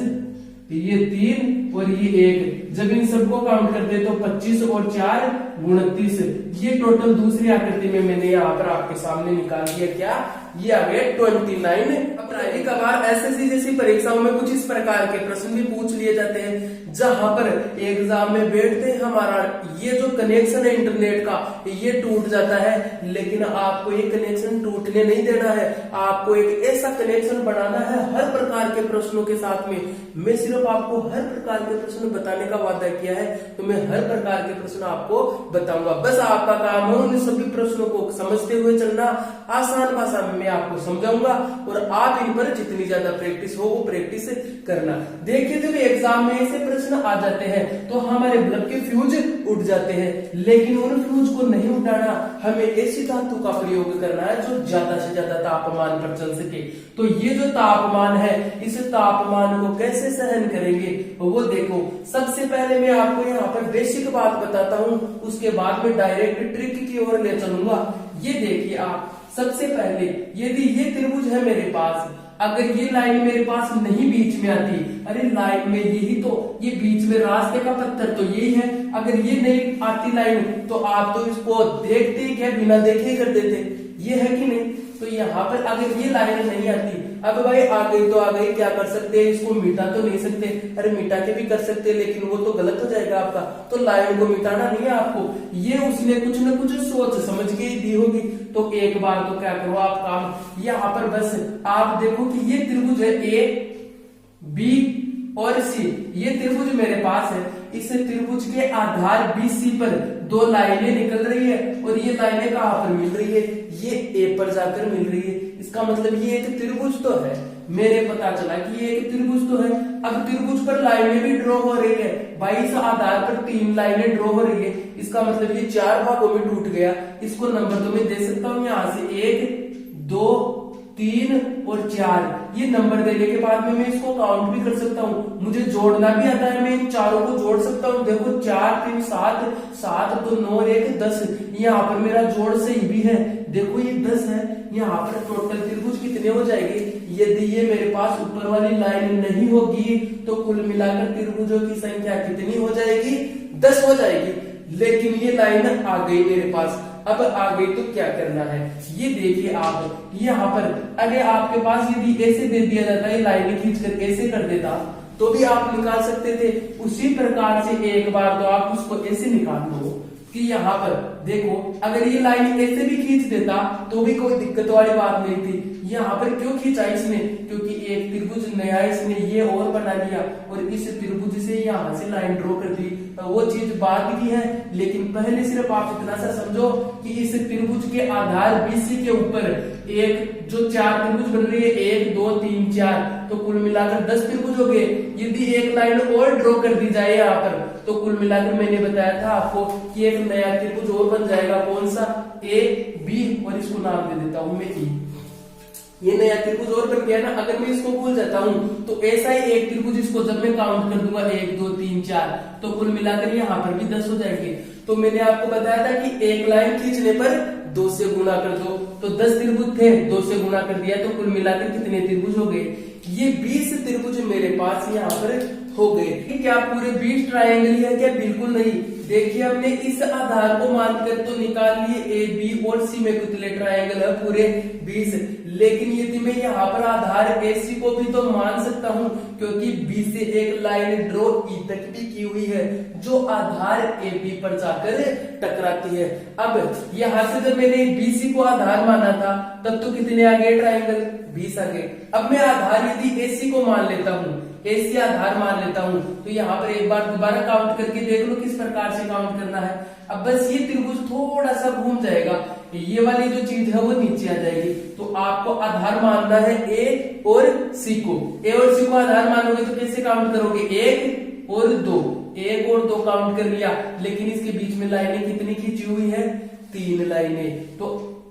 ये 3 और ये 1। जब इन सबको काउंट करते तो 25 और 4 29। ये टोटल दूसरी आकृति में मैंने यहाँ पर आपके सामने निकाल दिया, क्या, ये आ गया 29। अब कभार एसएससी जैसी परीक्षाओं में कुछ इस प्रकार के प्रश्न भी पूछ लिए जाते हैं, जहां पर एग्जाम में बैठते हमारा ये जो कनेक्शन है इंटरनेट का ये टूट जाता है, लेकिन आपको ये कनेक्शन टूटने नहीं देना है। आपको एक ऐसा कनेक्शन बनाना है हर प्रकार के प्रश्नों के साथ में। मैं सिर्फ आपको हर प्रकार के प्रश्न बताने का वादा किया है, तो मैं हर प्रकार के प्रश्न आपको बताऊंगा। बस आपका काम है उन सभी प्रश्नों को समझते हुए चलना, आसान भाषा में मैं आपको समझाऊंगा और आप इन पर जितनी ज्यादा प्रैक्टिस हो वो प्रैक्टिस करना। देखिए जब एग्जाम में ऐसे प्रश्न आ जाते हैं तो हमारे बल्ब के फ्यूज उड़ जाते हैं, लेकिन उन फ्यूज को नहीं उठाना, हमें ऐसी धातु का प्रयोग करना है जो ज्यादा से ज्यादा तापमान पर चल सके। तो ये जो तापमान है, इस तापमान को कैसे सहन करेंगे वो देखो। सबसे पहले मैं आपको यहाँ पर बेसिक बात बताता हूँ, उसके बाद में डायरेक्ट ट्रिक की ओर ले चलूंगा। ये देखिए आप, सबसे पहले यदि ये त्रिभुज है मेरे पास, अगर ये लाइन मेरे पास नहीं बीच में आती, अरे लाइन में यही तो, ये बीच में रास्ते का पत्थर तो यही है, अगर ये नहीं आती लाइन तो आप तो इसको देखते ही क्या बिना देखे ही कर देते, ये है कि नहीं। तो यहाँ पर अगर ये लाइन नहीं आती, अब भाई आ गई तो आ गई, क्या कर सकते हैं, इसको मिटा तो नहीं सकते, अरे मिटा के भी कर सकते हैं लेकिन वो तो गलत हो जाएगा आपका, तो लाइन को मिटाना नहीं है आपको, ये उसने कुछ न कुछ सोच समझ के दी होगी। तो एक बार तो क्या करो आप काम, यहाँ पर बस आप देखो कि ये त्रिभुज है ए बी और सी, ये त्रिभुज मेरे पास है। इस त्रिभुज के आधार बीसी पर 2 लाइनें निकल रही है और ये लाइनें कहाँ पर मिल रही है, ये ए पर जाकर मिल रही है। इसका मतलब ये एक त्रिभुज तो है, मेरे पता चला कि ये एक त्रिभुज तो है। अब त्रिभुज पर लाइनें भी ड्रॉ हो रही है, 22 आधार पर 3 लाइनें ड्रॉ हो रही है। इसका मतलब ये 4 भागों में टूट गया। इसको नंबर तो मैं दे सकता हूँ यहाँ से 1 2 3 और 4, ये नंबर देने के बाद में मैं इसको काउंट भी कर सकता हूँ, मुझे जोड़ना भी आता है, मैं इन चारों को जोड़ सकता हूँ। देखो 4 3 7 7 तो 9 और 1 10, यहाँ पर मेरा जोड़ सही भी है, देखो ये 10 है। यहाँ पर टोटल त्रिभुज कितने हो जाएंगे, यदि ये मेरे पास ऊपर वाली लाइन नहीं होगी तो कुल मिलाकर त्रिभुजों की संख्या कितनी हो जाएगी, 10 हो जाएगी। लेकिन ये लाइन आ गई मेरे पास, अब आ गई तो क्या करना है, ये देखिए आप यहाँ पर, अगर आपके पास यदि ऐसे दे दिया जाता है, लाइन खींच कर ऐसे कर देता तो भी आप निकाल सकते थे। उसी प्रकार से एक बार तो आप उसको ऐसे निकाल दो कि यहाँ पर देखो, अगर ये लाइन ऐसे भी खींच देता तो भी कोई दिक्कत वाली बात नहीं थी। यहाँ पर क्यों खींचा इसने, क्योंकि एक त्रिभुज नया इसने ये और बना लिया और इस त्रिभुज से यहाँ से लाइन ड्रॉ कर दी, वो चीज बाद की है। लेकिन पहले सिर्फ आप इतना सा समझो कि इस त्रिभुज के आधार बीसी के ऊपर एक जो 4 त्रिभुज बन रही है, 1 2 3 4, तो कुल मिलाकर 10 त्रिभुज हो गए। यदि एक लाइन और ड्रॉ कर दी जाए यहाँ पर तो कुल मिलाकर मैंने बताया था आपको कि एक नया त्रिभुज और बन जाएगा, कौन सा, ए बी, और इसको नाम दे देता हूं मैं ई। ये नया त्रिभुज और बन गया ना। अगर मैं इसको भूल जाता हूं तो ऐसा ही एक त्रिभुज, इसको जब मैं काउंट कर दूंगा 1 2 3 4, तो कुल मिलाकर यहाँ पर भी 10 हो जाएंगे। तो मैंने आपको बताया था कि एक लाइन खींचने पर 2 से गुणा कर दो, तो 10 त्रिभुज थे, 2 से गुणा कर दिया तो कुल मिलाकर कितने त्रिभुज हो गए, ये 20 त्रिभुज मेरे पास यहाँ पर हो गए। क्या पूरे 20 ट्रायंगल है क्या, बिल्कुल नहीं। देखिए हमने इस आधार को मानकर तो निकाल लिए ए बी और सी में कितने ट्रायंगल है, पूरे 20। लेकिन यदि मैं यहाँ पर आधार AC को भी तो मान सकता हूँ, क्योंकि B से एक लाइन ड्रॉ E तक भी की हुई है जो आधार AB पर जाकर टकराती है। अब यहाँ से जब मैंने BC को आधार माना था तब तो कितने आ गए ट्राइंगल 20 आ गए। अब मैं आधार यदि AC को मान लेता हूँ, AC आधार मान लेता हूँ, तो यहाँ पर एक बार दोबारा काउंट करके देख लो किस प्रकार से काउंट करना है। अब बस ये त्रिभुज थोड़ा सा घूम जाएगा, ये वाली जो चीज है वो नीचे आ जाएगी। तो आपको आधार मानना है A और C को। A और C को आधार मानोगे तो कैसे काउंट करोगे, 1 और 2, 1 और 2 काउंट कर लिया। लेकिन इसके बीच में लाइनें कितनी खींची हुई है, 3 लाइनें। तो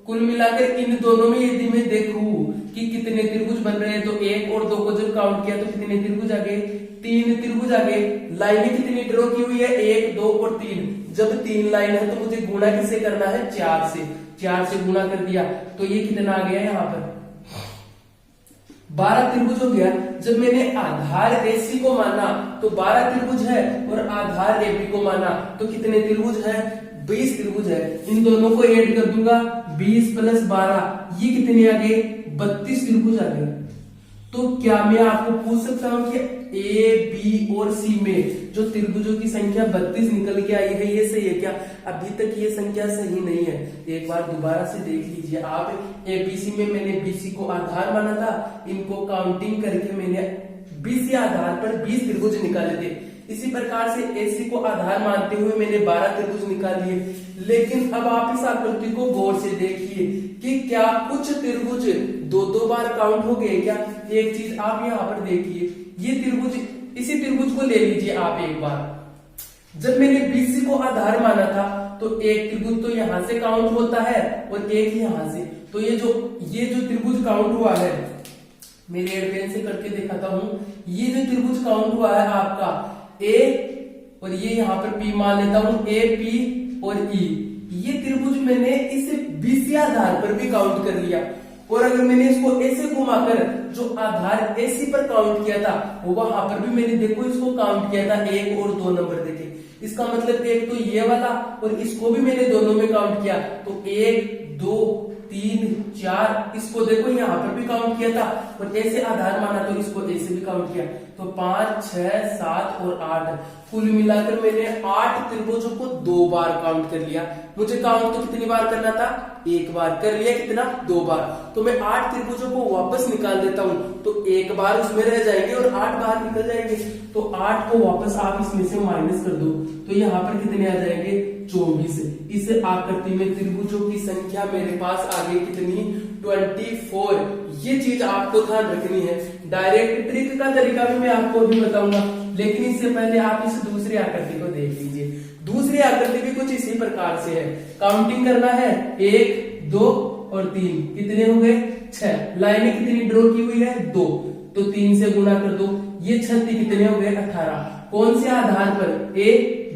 कुल मिलाकर इन दोनों में यदि मैं देखूं कि कितने त्रिभुज बन रहे हैं, तो 1 और 2 को जब काउंट किया तो कितने त्रिभुज आ गए, 3 त्रिभुज आ गए। लाइनें कितनी ड्रॉ की हुई है, 1, 2 और 3। जब 3 लाइन है तो मुझे गुणा किससे करना है, 4 से। 4 से गुणा कर दिया तो ये कितना आ गया, यहाँ पर 12 त्रिभुज हो गया। जब मैंने आधार AC को माना तो 12 त्रिभुज है, और आधार AB को माना तो कितने त्रिभुज है, 20 त्रिभुज है। इन दोनों को ऐड कर दूंगा, 20 प्लस 12, ये कितने आ गए, 32 त्रिभुज आ गए। तो क्या मैं आपको पूछ सकता हूं कि A, B और C में जो त्रिभुजों की संख्या 32 निकल के आई है, ये सही है क्या? अभी तक ये संख्या सही नहीं है। एक बार दोबारा से देख लीजिए आप। ABC में मैंने BC को आधार माना था, इनको काउंटिंग करके मैंने BC आधार पर 20 त्रिभुज निकाले थे। इसी प्रकार से AC को आधार मानते हुए मैंने 12 त्रिभुज निकाल लिए। लेकिन अब आप इस आकृति को गौर से देखिए कि क्या कुछ त्रिभुज 2-2 बार काउंट हो गए क्या? एक चीज आप यहाँ पर देखिए, ये त्रिभुज, इसी त्रिभुज को ले लीजिए आप एक बार। जब मैंने BC को आधार माना था तो एक त्रिभुज तो यहाँ से काउंट होता है और एक यहाँ से। तो ये जो त्रिभुज काउंट हुआ है, मैं रेड पेन से करके दिखाता हूँ। ये जो त्रिभुज काउंट हुआ है आपका A, और ये यहाँ पर P मान लेता हूँ, A, P और E। ये त्रिभुज मैंने इस BC आधार पर भी काउंट कर लिया। और अगर मैंने इसको ऐसे घुमाकर जो आधार AC पर काउंट किया था, वो वहां पर भी मैंने देखो इसको काउंट किया था, 1 और 2 नंबर देखे। इसका मतलब एक तो ये वाला और इसको भी मैंने दोनों में काउंट किया, तो 1, 2, 3, 4, इसको देखो यहाँ पर भी काउंट किया था, और ऐसे आधार माना तो इसको ऐसे भी काउंट किया। तो 5, 6, 7 और 8, कुल मिलाकर मैंने 8 त्रिभुजों को 2 बार काउंट कर लिया। मुझे काउंट तो कितनी बार करना था, 1 बार कर लिया, कितना, 2 बार। तो मैं 8 त्रिभुजों को वापस निकाल देता हूं, तो 1 बार उसमें रह जाएंगे और 8 बाहर निकल जाएंगे। तो 8 को वापस आप इसमें से माइनस कर दो, तो यहाँ पर कितने आ जाएंगे, 24। इस आकृति में त्रिभुजों की संख्या मेरे पास आ गई कितनी, 24। ये चीज आपको ध्यान रखनी है। डायरेक्ट ट्रिक का तरीका भी मैं आपको भी बताऊंगा, लेकिन इससे पहले आप इस दूसरी आकृति को देख लीजिए। दूसरी आकृति भी कुछ इसी प्रकार से है। काउंटिंग करना है, 1, 2 और 3, कितने हो गए, 6। लाइनें कितनी ड्रॉ की हुई है, 2, तो 3 से गुणा कर दो, ये 36 कितने हो गए, 18। कौन से आधार पर, A,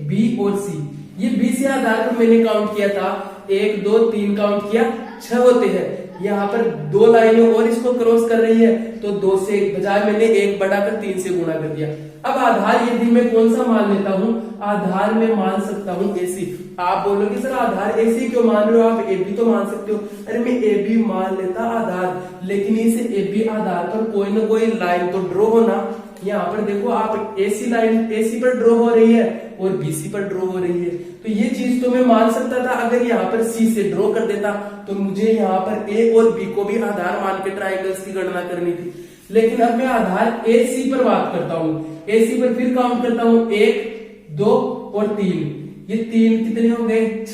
B और C। ये B से आधार पर मैंने काउंट किया था, 1, 2, 3 काउंट किया, 6 होते हैं। यहाँ पर 2 लाइनें और इसको क्रॉस कर रही है, तो 2 से बजाय मैंने 1 बढ़ाकर 3 से गुणा कर दिया। अब आधार यदि मैं कौन सा मान लेता हूँ, आधार में मान सकता हूँ AC। आप बोलोगे सर आधार AC क्यों मान रहे हो, आप AB तो मान सकते हो। अरे मैं AB मान लेता आधार, लेकिन इस AB आधार पर कोई ना कोई लाइन तो ड्रॉ होना। यहाँ पर देखो आप AC लाइन AC पर ड्रॉ हो रही है और BC पर ड्रॉ हो रही है, तो ये चीज तो मैं मान सकता था। अगर यहाँ पर C से ड्रॉ कर देता तो मुझे यहाँ पर A और B को भी आधार मान के ट्राइंगल्स की गणना करनी थी। लेकिन अब मैं आधार AC पर बात करता हूँ। AC पर फिर काउंट करता हूँ, 1, 2 और 3। ये 3 कितने हो गए,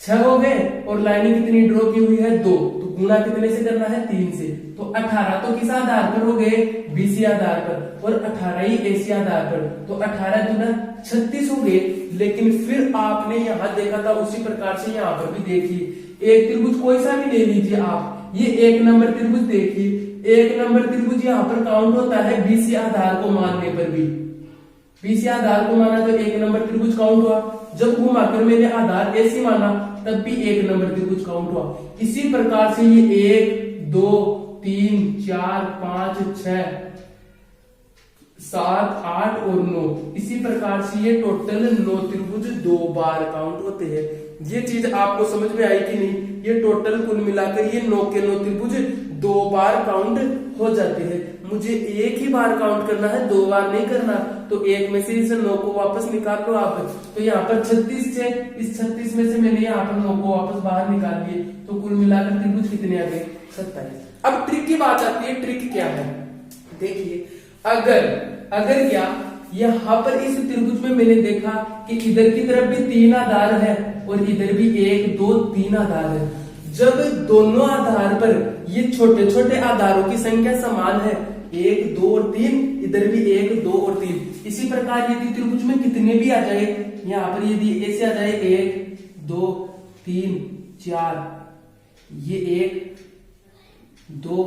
6 हो गए, और लाइनें कितनी ड्रॉ की हुई है, 2। तो गुणा कितने से करना है, 3 से। तो 18 तो किस आधार पर हो गए, BC आधार पर, और 18 ही AC आधार पर। तो 18 गुना 36 हो गए। लेकिन फिर आपने यहाँ देखा था, उसी प्रकार से यहाँ पर भी देखिए। एक त्रिभुज कोई सा भी ले लीजिए आप, ये 1 नंबर त्रिभुज देखिए। 1 नंबर त्रिभुज यहाँ पर काउंट होता है BC आधार को मानने पर भी। BC आधार को माना तो 1 नंबर त्रिभुज काउंट हुआ। जब घुमाकर मैंने आधार AC माना तब भी 1 नंबर त्रिभुज काउंट हुआ। इसी प्रकार से ये 1, 2, 3, 4, 5, 6, 7, 8 और 9, इसी प्रकार से ये टोटल 9 त्रिभुज 2 बार काउंट होते हैं। ये चीज आपको समझ में आई कि नहीं? ये टोटल कुल मिलाकर ये 9 के 9 त्रिभुज 2 बार काउंट हो जाते हैं। मुझे एक ही बार काउंट करना है, 2 बार नहीं करना। तो एक में से इस 9 को वापस निकाल लो आप। तो यहाँ पर 36 है, इस 36 में से मैंने यहाँ पर 9 को वापस बाहर निकाल दिए, तो कुल मिलाकर त्रिभुज कितने आ गए? 27। अब ट्रिक की बात आती है। ट्रिक क्या है? देखिए, अगर क्या यहाँ पर इस त्रिभुज में मैंने देखा कि इधर की तरफ भी 3 आधार है और इधर भी 1 2 3 आधार है। जब दोनों आधार पर ये छोटे छोटे आधारों की संख्या समान है, 1 2 और 3, इधर भी 1 2 और 3। इसी प्रकार यदि त्रिभुज में कितने भी आ जाए, यहाँ पर यदि ऐसे आ जाए 1 2 3 4, ये 1 2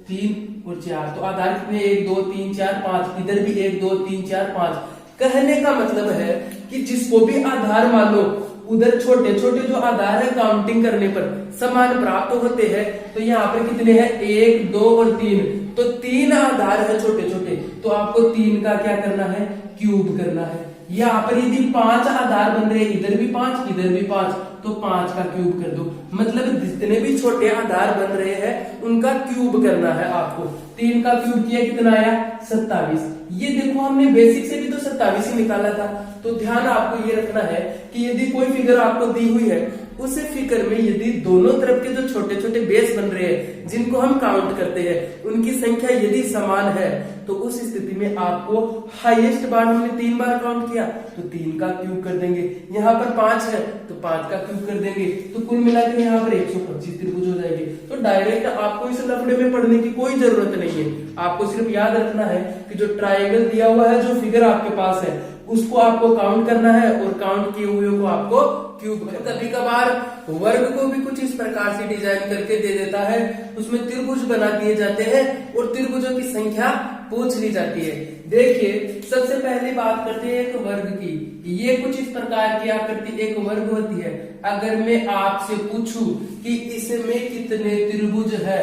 3 और 4, तो आधार कितने? 1 2 3 4 5। इधर भी 1 2 3 4 5। कहने का मतलब है कि जिसको भी आधार मान लो, उधर छोटे छोटे जो आधार है काउंटिंग करने पर समान प्राप्त होते हैं। तो यहाँ पर कितने हैं? 1 2 और 3। तो 3 आधार है छोटे छोटे, तो आपको 3 का क्या करना है? क्यूब करना है। यहाँ पर यदि 5 आधार बन रहे हैं, इधर भी 5 इधर भी 5, तो 5 का क्यूब कर दो। मतलब जितने भी छोटे आधार बन रहे हैं उनका क्यूब करना है आपको। 3 का क्यूब किया, कितना आया? 27। ये देखो, हमने बेसिक से भी तो 27 ही निकाला था। तो ध्यान आपको ये रखना है कि यदि कोई फिगर आपको दी हुई है, उस फिगर में यदि दोनों तरफ के जो छोटे छोटे बेस बन रहे हैं जिनको हम काउंट करते हैं, उनकी संख्या यदि समान है, तो उस स्थिति में आपको हाईएस्ट बार हमने 3 बार काउंट किया तो 3 का क्यूब कर देंगे। यहाँ पर 5 है तो 5 का क्यूब कर देंगे, तो कुल मिलाकर यहाँ पर 125 त्रिभुज हो जाएंगे। तो डायरेक्ट आपको इस लफड़े में पढ़ने की कोई जरूरत नहीं है। आपको सिर्फ याद रखना है कि जो ट्राइंगल दिया हुआ है, जो फिगर आपके पास है, उसको आपको काउंट करना है और काउंट किए हुए को आपको क्यूब। कभी कभार वर्ग को भी कुछ इस प्रकार से डिजाइन करके दे देता है, उसमें त्रिभुज बना दिए जाते हैं और त्रिभुजों की संख्या पूछ ली जाती है। देखिए, सबसे पहले बात करते हैं एक वर्ग की। ये कुछ इस प्रकार की आकृति एक वर्ग होती है। अगर मैं आपसे पूछूं कि इसमें कितने त्रिभुज है,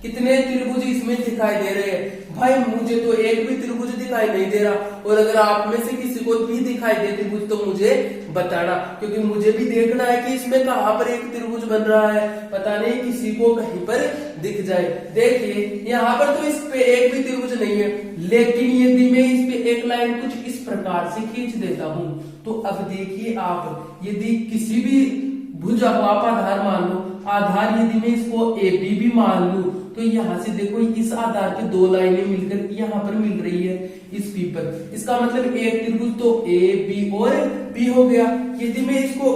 कितने त्रिभुज इसमें दिखाई दे रहे हैं, भाई मुझे तो एक भी त्रिभुज दिखाई नहीं दे रहा। और अगर आप में से किसी को भी दिखाई दे त्रिभुज तो मुझे बताना, क्योंकि मुझे भी देखना है कि इसमें कहां पर एक त्रिभुज बन रहा है। पता नहीं किसी को कहीं पर दिख जाए। देखिए, यहाँ पर तो इस पे एक भी त्रिभुज नहीं है, लेकिन यदि मैं इस पे एक लाइन कुछ इस प्रकार से खींच देता हूं, तो अब देखिए आप, यदि किसी भी भुजा को आप आधार मान लो, आधार यदि मैं इसको ए बी भी मान लू, तो यहाँ से देखो इस आधार की 2 लाइनें मिलकर यहाँ पर मिल रही है इस पी पर। इसका मतलब एक त्रिभुज तो ए बी और बी हो गया। यदि मैं इसको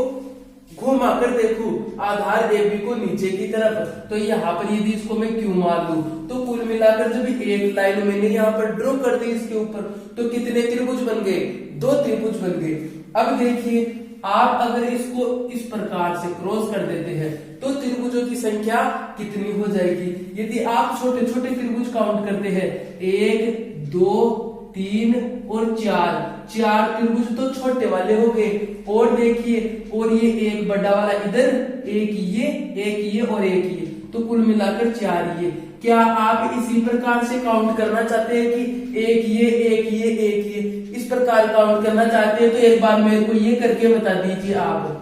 घुमाकर देखूं आधार ए बी को नीचे की तरफ, तो यहाँ पर यदि इसको मैं क्यू मान लू, तो कुल मिलाकर जब एक लाइन मैंने यहाँ पर ड्रॉ कर दी इसके ऊपर, तो कितने त्रिभुज बन गए? 2 त्रिभुज बन गए। अब देखिए, आप अगर इसको इस प्रकार से क्रॉस कर देते हैं तो त्रिभुजों की संख्या कितनी हो जाएगी? यदि आप छोटे छोटे त्रिभुज काउंट करते हैं, 1 2 3 और 4 त्रिभुज तो छोटे वाले हो गए। और देखिए, और ये एक बड़ा वाला इधर, एक ये और एक ये, तो कुल मिलाकर 4 ये। क्या आप इसी प्रकार से काउंट करना चाहते हैं कि एक ये इस प्रकार काउंट करना चाहते हैं? तो एक बार मेरे को ये करके बता दीजिए आप।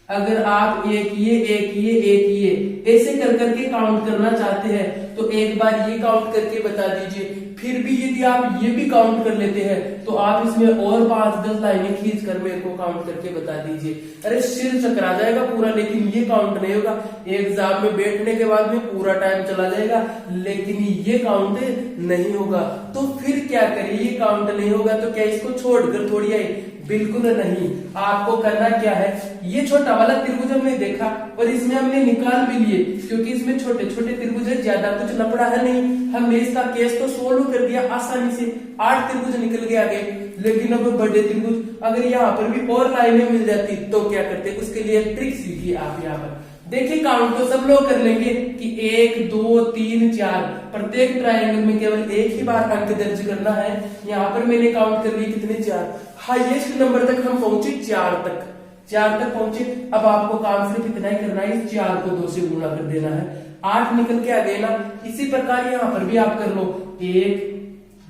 अगर आप एक ये ऐसे कर करके काउंट करना चाहते हैं तो एक बार ये काउंट करके बता दीजिए। फिर भी यदि आप ये भी काउंट कर लेते हैं तो आप इसमें और 5-10 लाइनें खींच कर मेरे को काउंट करके बता दीजिए। अरे सिर चकरा जाएगा पूरा, लेकिन ये काउंट नहीं होगा। एग्जाम में बैठने के बाद में पूरा टाइम चला जाएगा, लेकिन ये काउंट नहीं होगा। तो फिर क्या करें? ये काउंट नहीं होगा तो क्या इसको छोड़कर थोड़ी आए? बिल्कुल नहीं। आपको करना क्या है, ये छोटा वाला त्रिभुज हमने देखा और इसमें हमने निकाल भी लिए, क्योंकि इसमें छोटे छोटे त्रिभुज है, ज्यादा कुछ लफड़ा है नहीं। हमने इसका केस तो सोल्व कर दिया आसानी से, 8 त्रिभुज निकल के आगे। लेकिन अब बड़े त्रिभुज, अगर यहाँ पर भी और लाइनें मिल जाती तो क्या करते? उसके लिए ट्रिक सीखिए आप। यहाँ पर देखिए, काउंट तो सब लोग कर लेंगे कि 1 2 3 4, प्रत्येक ट्रायंगल में केवल एक ही बार अंक दर्ज करना है। यहाँ पर मैंने काउंट कर लिए कितने? 4। हाईएस्ट नंबर तक हम पहुंचे, 4 तक पहुंचे। अब आपको काम सिर्फ इतना ही करना है, इस 4 को 2 से गुणा कर देना है, 8 निकल के आ गए ना। इसी प्रकार यहाँ पर भी आप कर लो, 1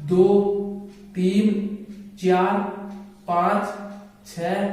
2 3 4 5 6,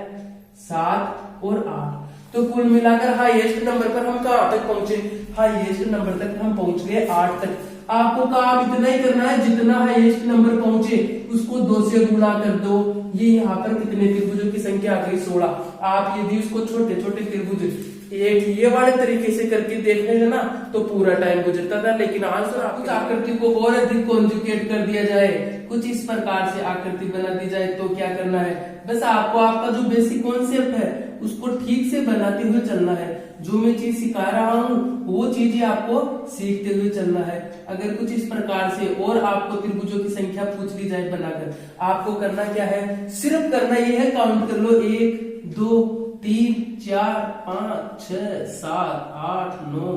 7 और 8। तो कुल मिलाकर हाईएस्ट नंबर पर हम कहां तक पहुंचे? हाईएस्ट नंबर तक हम पहुंच गए 8 तक। आपको काम इतना ही करना है, जितना हाईएस्ट नंबर पहुंचे उसको 2 से गुणा कर दो। ये यहाँ पर कितने त्रिभुजों की संख्या आ गई? 16। आप यदि उसको छोटे छोटे त्रिभुज एक ये वाले तरीके से करके देख रहे ना तो पूरा टाइम गुजरता था, लेकिन आंसर कुछ आकृति को और अधिक कॉन्जुगेट कर दिया जाए, कुछ इस प्रकार से आकृति बना दी जाए तो क्या करना है? बस आपको आपका जो बेसिक कॉन्सेप्ट है उसको ठीक से बनाते हुए चलना है। जो मैं चीज सिखा रहा हूँ वो चीजें आपको सीखते हुए चलना है। अगर कुछ इस प्रकार से और आपको त्रिभुजों की संख्या पूछ ली जाए बनाकर, आपको करना क्या है? सिर्फ करना ये है, काउंट कर लो 1, 2, 3, 4, 5, 6, 7, 8, 9,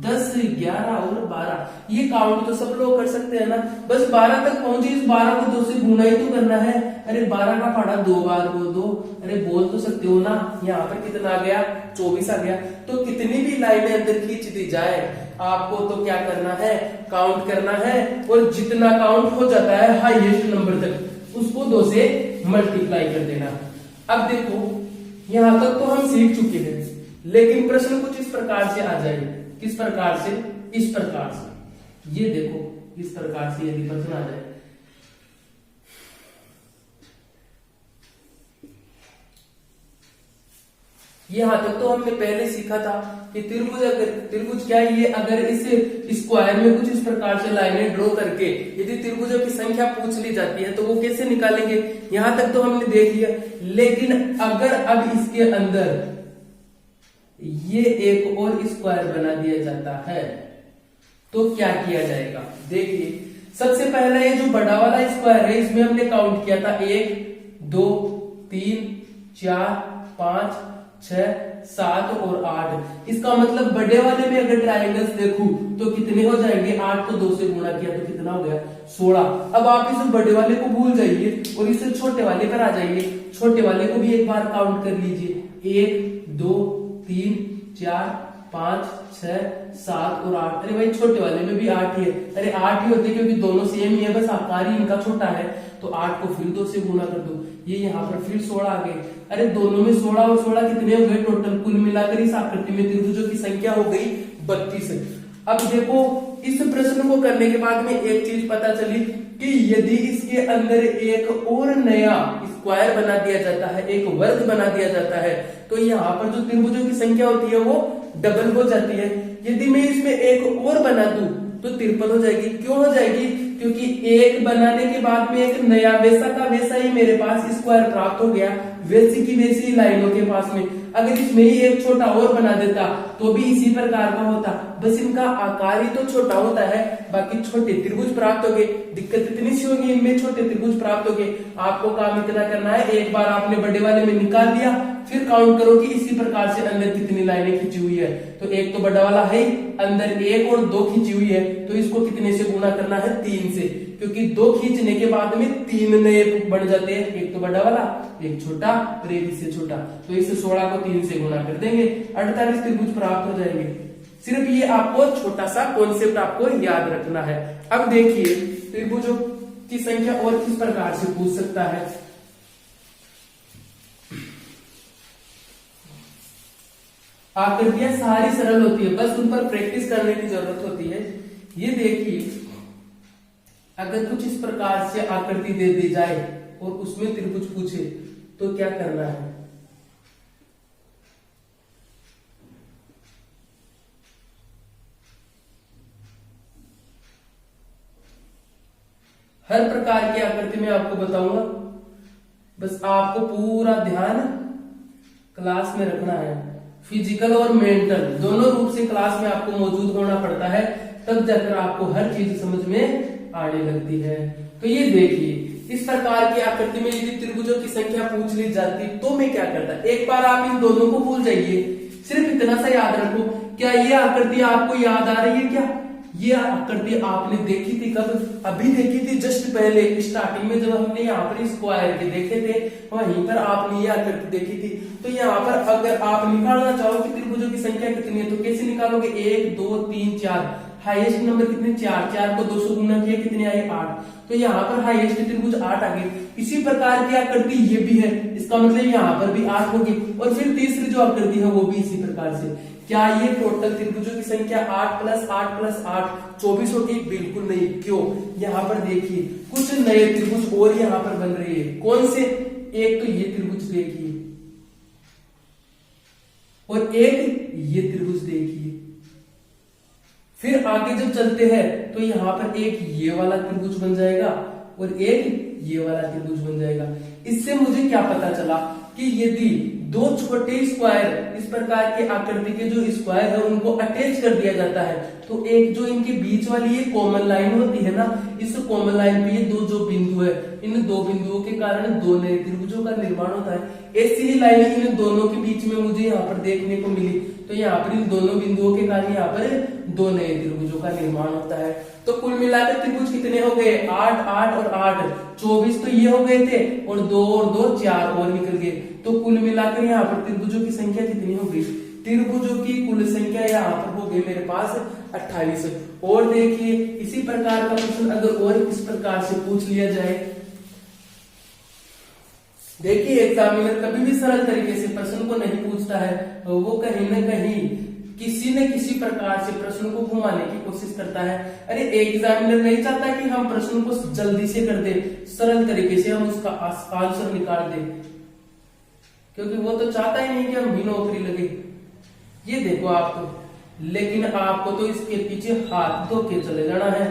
10, 11 और 12। ये काउंट तो सब लोग कर सकते हैं ना। बस 12 तक पहुंचे, इस 12 को 2 से गुणा ही तो करना है। अरे 12 का पढ़ा 2 बार बोल दो, अरे बोल तो सकते हो ना। यहाँ पर कितना आ गया? 24 आ गया। तो कितनी भी लाइनें अंदर खींच दी जाए आपको तो क्या करना है? काउंट करना है। और जितना काउंट हो जाता है हाईएस्ट नंबर तक उसको 2 से मल्टीप्लाई कर देना। अब देखो यहां तक तो हम सीख चुके हैं, लेकिन प्रश्न कुछ इस प्रकार से आ जाए। किस प्रकार से? इस प्रकार से। ये देखो इस प्रकार से यदि प्रश्न आ जाए, यहां तक तो हमने पहले सीखा था कि त्रिभुज क्या है? ये अगर इस स्क्वायर में कुछ इस प्रकार से लाइनें ड्रॉ करके यदि त्रिभुजों की संख्या पूछ ली जाती है तो वो कैसे निकालेंगे, यहां तक तो हमने देख लिया। लेकिन अगर अब इसके अंदर ये एक और स्क्वायर बना दिया जाता है तो क्या किया जाएगा? देखिए सबसे पहले ये जो बड़ा वाला स्क्वायर है इसमें हमने काउंट किया था 1, 2, 3, 4, 5, 6, 7 और 8। इसका मतलब बड़े वाले में अगर ट्रायंगल्स देखूं तो कितने हो जाएंगे? 8 को 2 से गुणा किया तो कितना हो गया? 16। अब आप इस बड़े वाले को भूल जाइए और इसे छोटे वाले पर आ जाइए। छोटे वाले को भी एक बार काउंट कर लीजिए। 1, 2, 3, 4, 5, 6, 7 और 8। अरे भाई छोटे वाले में भी 8 ही है। अरे 8 ही होते क्योंकि दोनों सेम ही है, बस आकार ही इनका छोटा है। तो 8 को फिर 2 से गुणा कर दो, ये यहाँ पर फिर 16 आ गए। अरे दोनों में 16 और 16 कितने हो गए टोटल? कुल मिलाकर इस आकृति में त्रिभुजों की संख्या हो गई 32। अब देखो इस प्रश्न को करने के बाद में एक चीज पता चली कि यदि इसके अंदर एक और नया स्क्वायर बना दिया जाता है, एक वर्ग बना दिया जाता है, तो यहाँ पर जो त्रिभुजों की संख्या होती है वो डबल हो जाती है। यदि मैं इसमें एक और बना दूं तो 53 हो जाएगी। क्यों हो जाएगी? क्योंकि एक बनाने के बाद में एक नया वैसा का वैसा ही मेरे पास स्क्वायर प्राप्त हो गया, वैसी की वैसी लाइनों के पास में। अगर इसमें ही एक छोटा और बना देता तो भी इसी प्रकार का होता, बस इनका आकार ही तो छोटा होता है, बाकी छोटे त्रिभुज प्राप्त हो गए। दिक्कत इतनी सी होगी, इनमें छोटे त्रिभुज प्राप्त हो गए। आपको काम इतना करना है, एक बार आपने बड़े वाले में निकाल दिया, फिर काउंट करो कि इसी प्रकार से अंदर कितनी लाइनें खींची हुई है। तो एक तो बड़ा वाला है, अंदर 1 और 2 खींची हुई है, तो इसको कितने से गुना करना है? 3 से, क्योंकि 2 खींचने के बाद में 3 नए बन जाते हैं, एक तो बड़ा वाला, एक छोटा और एक इससे छोटा। तो इसे 16 को 3 से गुना कर देंगे, 48 त्रिभुज प्राप्त हो जाएंगे। सिर्फ ये आपको छोटा सा कॉन्सेप्ट आपको याद रखना है। अब देखिए त्रिभुजों की संख्या और किस प्रकार से पूछ सकता है। आकृतियां सारी सरल होती है, बस उन पर प्रैक्टिस करने की जरूरत होती है। ये देखिए अगर कुछ इस प्रकार से आकृति दे दी जाए और उसमें त्रिभुज पूछे तो क्या करना है? हर प्रकार की आकृति में आपको बताऊंगा, बस आपको पूरा ध्यान क्लास में रखना है। फिजिकल और मेंटल दोनों रूप से क्लास में आपको मौजूद होना पड़ता है, तब जाकर आपको हर चीज समझ में आने लगती है। तो ये देखिए इस प्रकार की आकृति में यदि त्रिभुजों की संख्या पूछ ली जाती तो मैं क्या करता? एक बार आप इन दोनों को भूल जाइए, सिर्फ इतना सा याद रखो। क्या ये आकृति आपको याद आ रही है? क्या ये आकृति आपने देखी थी कब? अभी देखी थी, जस्ट पहले स्टार्टिंग में जब हमने यहाँ पर स्क्वायर के देखे थे वहीं पर आपने ये आकृति देखी थी। तो यहाँ पर अगर आप निकालना चाहो कि त्रिभुजों की संख्या कितनी है तो कैसे निकालोगे? 1, 2, 3, 4। हाईएस्ट नंबर कितने 4, 4 को 2 से गुना किया कितने आए 8, तो यहाँ पर हाईएस्ट त्रिभुज 8 आ गए। इसी प्रकार की आकृति ये भी है, इसका मतलब यहाँ पर भी 8 होगी। और फिर तीसरी जो आकृति है वो भी इसी प्रकार से। क्या ये टोटल त्रिभुजों की संख्या 8 + 8 + 8 24 होगी? बिल्कुल नहीं। क्यों? यहाँ पर देखिए कुछ नए त्रिभुज और यहाँ पर बन रहे हैं। कौन से? एक तो ये त्रिभुज देखिए और एक ये त्रिभुज देखिए। फिर आगे जब चलते हैं तो यहाँ पर एक ये वाला त्रिभुज बन जाएगा और एक ये वाला त्रिभुज बन जाएगा। इससे मुझे क्या पता चला कि यदि दो छोटे स्क्वायर इस प्रकार के आकृति के जो स्क्वायर है उनको अटैच कर दिया जाता है तो एक जो इनके बीच वाली ये कॉमन लाइन होती है ना, इस कॉमन लाइन पे ये दो जो बिंदु है, इन दो बिंदुओं के कारण दो नए त्रिभुजों का निर्माण होता है। ऐसी ही लाइन इन दोनों के बीच में मुझे यहाँ पर देखने को मिली, तो यहाँ पर इन दोनों बिंदुओं के कारण यहाँ पर दो नए त्रिभुजों का निर्माण होता है। तो कुल मिलाकर त्रिभुज कितने हो गए? 8, 8 और 8 24 तो ये हो गए थे और 2 और 2 4 और निकल गए। तो कुल मिलाकर यहाँ पर त्रिभुजों की संख्या कितनी हो गई? त्रिभुजों की कुल संख्या यहाँ पर हो गई मेरे पास 28। और देखिए इसी प्रकार का प्रश्न अगर और इस प्रकार से पूछ लिया जाए, देखिए एग्जामिनर कभी भी सरल तरीके से प्रश्न को नहीं पूछता है, वो कहीं न कहीं किसी न किसी प्रकार से प्रश्न को घुमाने की कोशिश करता है। अरे एग्जामिनर नहीं चाहता कि हम प्रश्न को जल्दी से कर दे, सरल तरीके से हम उसका आंसर निकाल दें, क्योंकि वो तो चाहता ही नहीं कि हम भी नौकरी लगे। ये देखो आप तो, लेकिन आपको तो इसके पीछे हाथ धो के चले जाना है,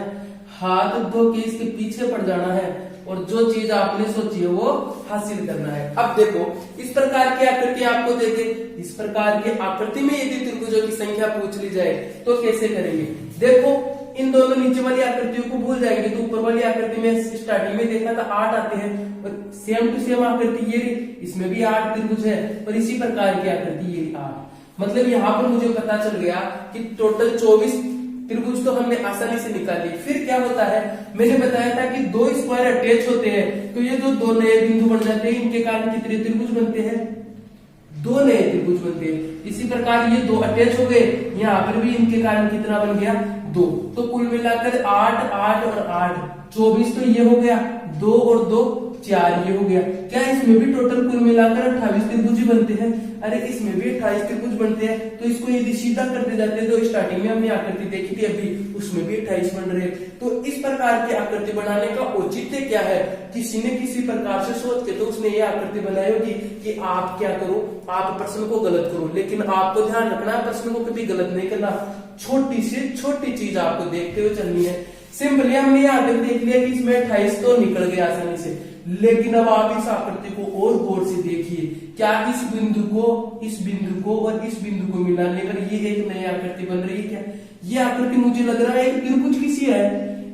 हाथ धो के इसके पीछे पड़ जाना है और जो चीज आपने सोची है वो हासिल करना है। अब देखो इस प्रकार की आकृति आपको देखे, इस प्रकार की आकृति में यदि त्रिभुजों की संख्या पूछ ली जाए तो कैसे करेंगे? देखो इन दोनों नीचे वाली आकृतियों को भूल जाएंगे तो ऊपर वाली आकृति में स्टार्टिंग में देखा था 8 आते हैं और सेम टू सेम आकृति ये, इसमें भी 8 त्रिभुज है और इसी प्रकार की आकृति ये 8। मतलब यहाँ पर मुझे पता चल गया कि टोटल 24 त्रिभुज तो हमने आसानी से निकाल ली। फिर क्या होता है, मैंने बताया था कि दो स्क्वायर अटैच होते हैं तो ये जो दो नए बिंदु बन जाते हैं, इनके कारण कितने त्रिभुज बनते हैं? दो नए त्रिभुज बनते हैं। इसी प्रकार ये दो अटैच हो गए, यहाँ पर भी इनके कारण कितना बन गया? 2। तो कुल मिलाकर 8, 8 और 8 24 तो ये हो गया, 2 और 2 4 ये हो गया। क्या इसमें भी टोटल कुल मिलाकर 28 त्रिभुज ही बनते हैं? अरे इसमें भी 28 त्रिभुज बनते हैं। तो इसको यदि सीधा करते जाते तो स्टार्टिंग में हमने आकृति देखी थी अभी, उसमें भी 28 बन रहे। तो इस प्रकार की आकृति बनाने का औचित्य क्या है? किसी ने किसी प्रकार से सोच के तो उसने ये आकृति बनाई होगी कि आप क्या करो, आप प्रश्न को गलत करो, लेकिन आपको ध्यान रखना है प्रश्न को कभी गलत नहीं करना। छोटी से छोटी चीज आपको देखते हुए चलनी है। सिंपली हमने यहाँ तक देख लिया कि इसमें 28 तो निकल गया आसानी से, लेकिन अब आप इस आकृति को और गौर से देखिए। क्या इस बिंदु को और इस बिंदु को मिलाने पर ये एक नई आकृति बन रही है? क्या ये आकृति मुझे लग रहा है एक त्रिभुज की सी है,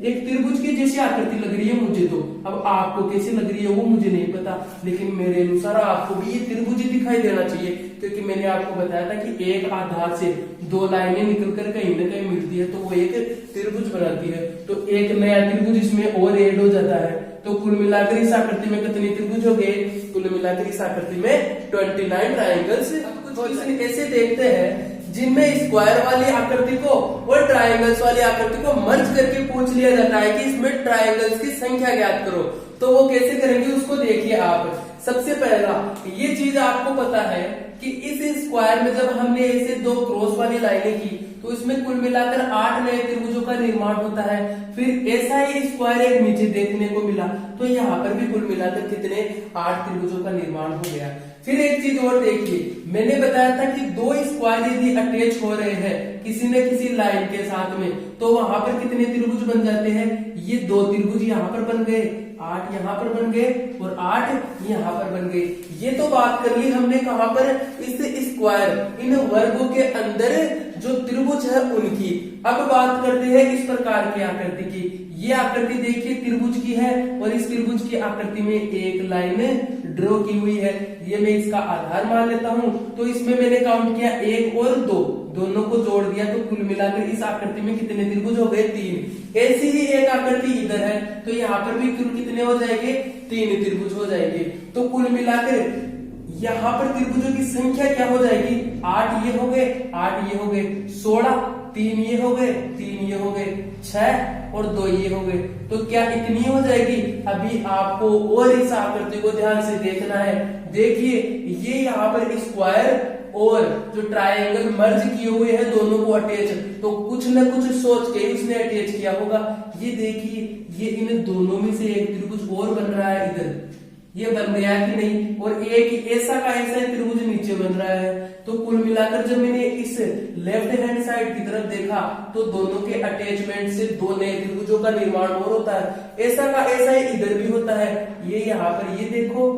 एक त्रिभुज की जैसी आकृति लग रही है मुझे तो। अब आपको कैसे लग रही है वो मुझे नहीं पता, लेकिन मेरे अनुसार आपको भी ये त्रिभुज दिखाई देना चाहिए, क्योंकि मैंने आपको बताया था कि एक आधार से दो लाइनें निकलकर कहीं न कहीं मिलती है तो वो एक त्रिभुज बनाती है। तो एक नया त्रिभुज इसमें और ऐड हो जाता है। तो कुल मिलाकर इस आकृति में कितने त्रिभुज हो गए? कुल मिलाकर इस आकृति में 29 ट्रायंगल्स। क्वेश्चन ऐसे देखते हैं जिनमें स्क्वायर वाली आकृति को और ट्रायंगल्स वाली आकृति को मर्ज करके पूछ लिया जाता है कि इसमें ट्रायंगल्स की संख्या ज्ञात करो। तो वो कैसे करेंगे उसको देखिए आप। सबसे पहला ये चीज आपको पता है कि इस स्क्वायर में जब हमने ऐसे दो क्रॉस वाली लाइनें की तो इसमें कुल मिलाकर 8 नए त्रिभुजों का निर्माण होता है। फिर ऐसा ही स्क्वायर एक नीचे देखने को मिला तो यहाँ पर भी कुल मिलाकर कितने 8 त्रिभुजों का निर्माण हो गया। फिर एक चीज और देखिए, मैंने बताया था कि दो स्क्वायर यदि अटैच हो रहे हैं किसी न किसी लाइन के साथ में तो वहां पर कितने त्रिभुज बन जाते हैं? ये दो त्रिभुज यहाँ पर बन गए, 8 यहाँ पर बन गए और 8 यहाँ पर बन गए। ये तो बात कर ली हमने कहां पर? इस स्क्वायर इन वर्गों के अंदर जो त्रिभुज है उनकी। अब बात करते हैं इस प्रकार की आकृति की। ये आकृति देखिए त्रिभुज की है और इस त्रिभुज की आकृति में एक लाइन ड्रॉ की हुई है। ये मैं इसका आधार मान लेता हूं। तो इसमें मैंने काउंट किया 1 और 2, दोनों को जोड़ दिया तो कुल मिलाकर इस आकृति में कितने त्रिभुज हो गए? 3। ऐसी ही एक आकृति इधर है तो यहाँ पर भी कुल कितने हो जाएंगे? 3 त्रिभुज हो जाएंगे। तो कुल मिलाकर यहाँ पर त्रिभुजों की संख्या क्या हो जाएगी? 8 ये हो गए, 8 ये हो गए, 16 3 ये हो गए, 3 ये हो गए, 6 और 2 ये हो गए। तो क्या इतनी हो जाएगी? अभी आपको और इस आकृति को ध्यान से देखना है। देखिए ये यहाँ पर स्क्वायर और जो ट्रायंगल मर्ज किए हुए हैं दोनों को अटैच, तो कुछ न कुछ सोच के उसने अटैच किया होगा। ये देखिए ये इन दोनों में से एक त्रिभुज और बन रहा है, इधर ये बन गया कि नहीं, और एक ऐसा का ऐसा त्रिभुज नीचे बन रहा है। तो कुल मिलाकर जब मैंने इस लेफ्ट हैंड साइड की तरफ देखा तो दोनों के अटैचमेंट से 2 नए त्रिभुजों का निर्माण और होता है। ऐसा का ऐसा इधर भी होता है। ये यहाँ पर ये देखो,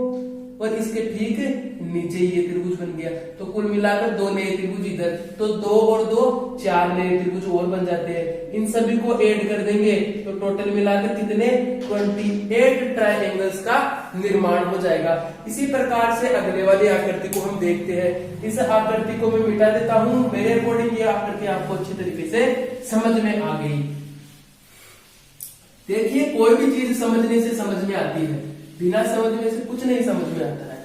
और इसके ठीक नीचे ये त्रिभुज बन गया। तो कुल मिलाकर 2 नए त्रिभुज इधर, तो 2 और 2 4 नए त्रिभुज और बन जाते हैं। इन सभी को ऐड कर देंगे तो टोटल मिलाकर कितने 28 ट्रायंगल्स का निर्माण हो जाएगा। इसी प्रकार से अगले वाली आकृति को हम देखते हैं। इस आकृति को मैं मिटा देता हूं। मेरे अकॉर्डिंग ये आकृति आपको अच्छी तरीके से समझ में आ गई। देखिए कोई भी चीज समझने से समझ में आती है, बिना समझने से कुछ नहीं समझ में आता है।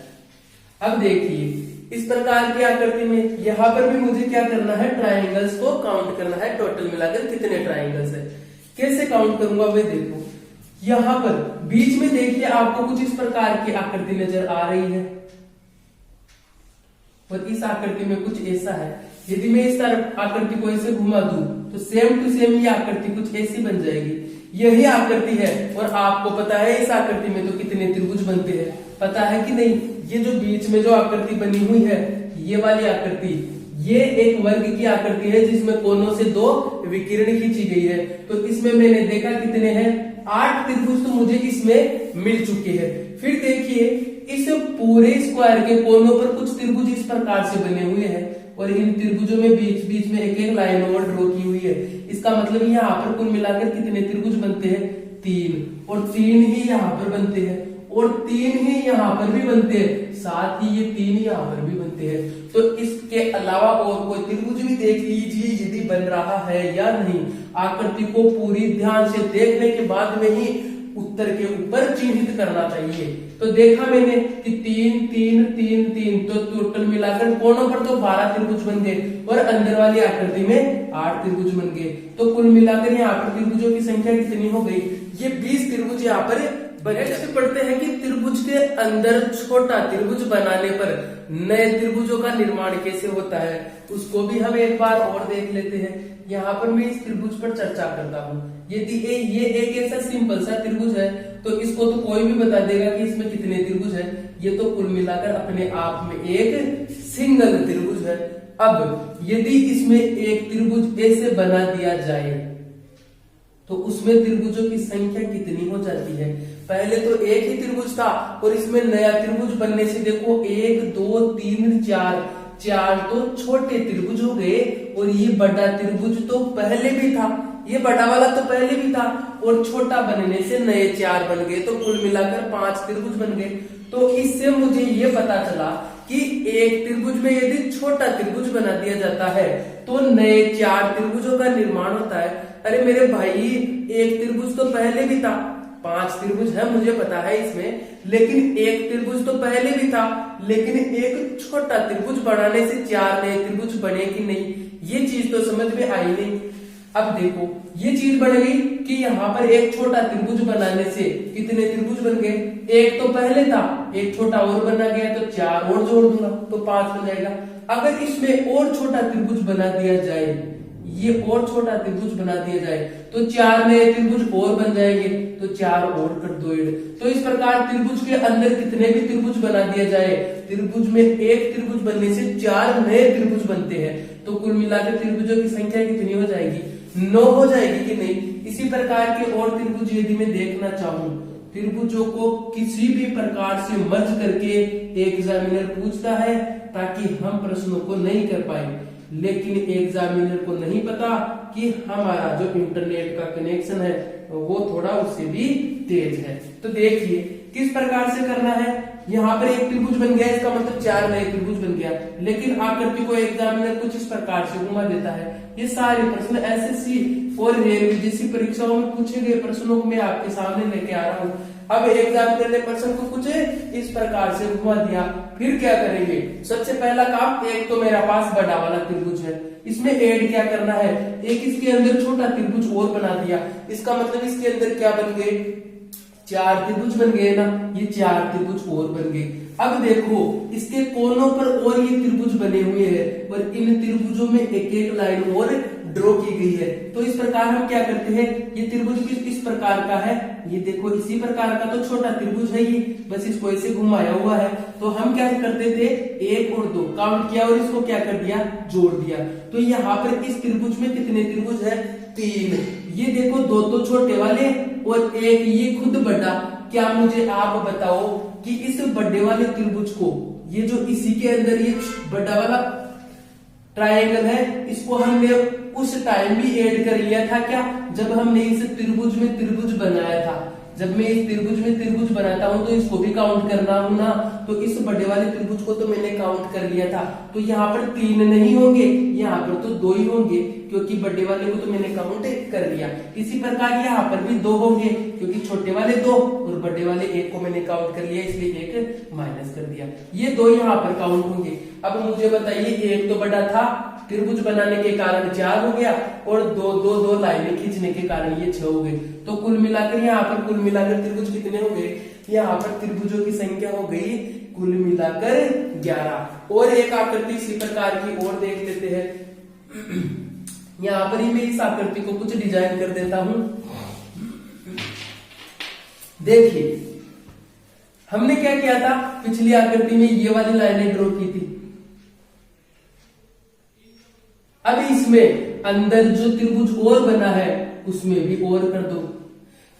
अब देखिए इस प्रकार की आकृति में यहाँ पर भी मुझे क्या करना है, ट्रायंगल्स को काउंट करना है। टोटल मिलाकर कितने ट्रायंगल्स है, कैसे काउंट करूंगा वे देखो। यहाँ पर बीच में देखिए आपको कुछ इस प्रकार की आकृति नजर आ रही है, और इस आकृति में कुछ ऐसा है। यदि मैं इस आकृति को ऐसे घुमा दूं तो सेम टू सेम ये आकृति कुछ ऐसी बन जाएगी। यही आकृति है, और आपको पता है इस आकृति में तो कितने त्रिभुज बनते हैं, पता है कि नहीं। ये जो बीच में जो आकृति बनी हुई है, ये वाली आकृति, ये एक वर्ग की आकृति है जिसमें कोनों से 2 विकिरण खींची गई है। तो इसमें मैंने देखा कितने हैं, 8 त्रिभुज तो मुझे इसमें मिल चुके हैं। फिर देखिए इस पूरे स्क्वायर के कोनों पर कुछ त्रिभुज इस प्रकार से बने हुए हैं, और इन त्रिभुजों में बीच बीच में एक एक लाइन और ड्रॉ की हुई है। इसका मतलब यहाँ पर कुल मिलाकर कितने त्रिभुज बनते हैं, 3, और 3 ही यहाँ पर बनते हैं, और 3 ही यहाँ पर भी बनते हैं, साथ ही ये 3 यहाँ पर भी बनते हैं। तो इसके अलावा और कोई त्रिभुज भी देख लीजिए यदि बन रहा है या नहीं। आकृति को पूरी ध्यान से देखने के बाद में ही उत्तर के ऊपर चिन्हित करना चाहिए। तो देखा मैंने कि 3 3 3 3, तो टोटल मिलाकर कोनों पर तो 12 त्रिभुज बन गए, और अंदर वाली आकृति में 8 त्रिभुज बन गए। तो कुल मिलाकर यहाँ पर त्रिभुजों की संख्या कितनी हो गई, ये 20 त्रिभुज यहाँ पर बने। पढ़ते हैं कि त्रिभुज के अंदर छोटा त्रिभुज बनाने पर नए त्रिभुजों का निर्माण कैसे होता है, उसको भी हम एक बार और देख लेते हैं। यहाँ पर मैं इस त्रिभुज पर चर्चा करता हूँ। यदि ये एक ऐसा सिंपल सा त्रिभुज है तो इसको तो कोई भी बता देगा कि इसमें कितने त्रिभुज है। ये तो कुल मिलाकर अपने आप में एक सिंगल त्रिभुज है। अब यदि इसमें एक त्रिभुज ऐसे बना दिया जाए तो उसमें त्रिभुजों की संख्या कितनी हो जाती है। पहले तो एक ही त्रिभुज था, और इसमें नया त्रिभुज बनने से देखो 1 2 3 4 तो छोटे त्रिभुज हो गए, और ये बड़ा त्रिभुज तो पहले भी था, ये बड़ा वाला तो पहले भी था, और छोटा बनने से नए 4 बन गए, तो कुल मिलाकर 5 त्रिभुज बन गए। तो इससे मुझे ये पता चला कि एक त्रिभुज में यदि छोटा त्रिभुज बना दिया जाता है तो नए 4 त्रिभुजों का निर्माण होता है। अरे मेरे भाई एक त्रिभुज तो पहले भी था, 5 त्रिभुज है मुझे पता है इसमें, लेकिन एक त्रिभुज तो पहले भी था, लेकिन एक छोटा त्रिभुज बनाने से 4 नए त्रिभुज बने कि नहीं, ये चीज तो समझ में आई नहीं। अब देखो ये चीज बन गई कि यहाँ पर एक छोटा त्रिभुज बनाने से कितने त्रिभुज बन गए, एक तो पहले था, एक छोटा और बना गया तो 4 और जोड़ दूंगा तो 5 बन जाएगा। अगर इसमें और छोटा त्रिभुज बना दिया जाए, ये और छोटा त्रिभुज बना दिया जाए तो 4 नए त्रिभुज और बन जाएंगे, तो 4 और कर दो ऐड। तो इस प्रकार त्रिभुज के अंदर कितने भी त्रिभुज बना दिया जाए, त्रिभुज में एक त्रिभुज बनने से 4 नए त्रिभुज बनते हैं। तो कुल मिलाकर त्रिभुजों की संख्या कितनी हो जाएगी, 9 हो जाएगी कि नहीं। इसी प्रकार के और त्रिभुज यदि मैं देखना चाहूं, त्रिभुजों को किसी भी प्रकार से मर्ज करके एग्जामिनर पूछता है ताकि हम प्रश्नों को नहीं कर पाए, लेकिन एग्जामिनर को नहीं पता कि हमारा जो इंटरनेट का कनेक्शन है वो थोड़ा उससे भी तेज है। तो देखिए किस प्रकार से करना है। यहाँ पर एक त्रिभुज बन गया, इसका मतलब 4 नए त्रिभुज बन गया। लेकिन आकृति को एग्जामिनर कुछ इस प्रकार से घुमा देता है। ये सारे प्रश्न एसएससी और रेलवे जैसी परीक्षाओं में पूछे गए प्रश्नों को मैं आपके सामने लेके आ रहा हूँ। अब एग्जामिनर ने प्रश्न को कुछ इस प्रकार से घुमा दिया, फिर क्या करेंगे? सबसे पहला काम, एक तो मेरा पास बड़ा वाला त्रिभुज है, इसमें ऐड क्या करना है, एक इसके अंदर छोटा त्रिभुज और बना दिया। इसका मतलब इसके अंदर क्या बन गए? 4 त्रिभुज बन गए ना, ये 4 त्रिभुज और बन गए। अब देखो इसके कोनों पर और ये त्रिभुज बने हुए हैं और इन त्रिभुजों में एक एक लाइन और ड्रॉ की गई है। तो इस प्रकार हम क्या करते हैं, ये त्रिभुज किस प्रकार का है, ये देखो इसी प्रकार का तो छोटा त्रिभुज है ये, बस इसको ऐसे घुमाया हुआ है। तो हम क्या करते थे, 1 और 2 काउंट किया और इसको क्या कर दिया, जोड़ दिया। तो यहाँ पर इस त्रिभुज में कितने त्रिभुज है? 3। ये देखो 2 तो छोटे वाले और एक ये खुद बड़ा। क्या मुझे आप बताओ कि इस बड़े वाले त्रिभुज को, ये जो इसी के अंदर ये बड़ा वाला ट्रायंगल है, इसको हमने उस टाइम भी ऐड कर लिया था क्या, जब हमने इस त्रिभुज में त्रिभुज बनाया था? जब मैं इस त्रिभुज में त्रिभुज बनाता हूं तो इसको भी काउंट करना हूं ना। तो इस बड़े वाले त्रिभुज को तो मैंने काउंट कर लिया था। तो यहाँ पर 3 नहीं होंगे, यहाँ पर तो 2 ही होंगे, क्योंकि बड़े वाले को तो मैंने काउंट कर लिया। इसी प्रकार यहाँ पर भी 2 होंगे, क्योंकि छोटे वाले 2 और बड़े वाले 1 को मैंने काउंट कर लिया, इसलिए 1 माइनस कर दिया। ये 2 यहाँ पर काउंट होंगे। अब मुझे बताइए, एक तो बड़ा था, त्रिभुज बनाने के कारण 4 हो गया और 2 लाइनें खींचने के कारण ये 6 हो गए। तो कुल मिलाकर यहाँ पर कुल मिलाकर त्रिभुज कितने हो गए? यहाँ पर त्रिभुजों की संख्या हो गई कुल मिलाकर 11। और एक आकृति इसी प्रकार की और देख लेते हैं। यहाँ पर ही मैं इस आकृति को कुछ डिजाइन कर देता हूं। देखिए हमने क्या किया था, पिछली आकृति में ये वाली लाइनें ड्रॉ की थी। अब इसमें अंदर जो त्रिभुज और बना है उसमें भी और कर दो।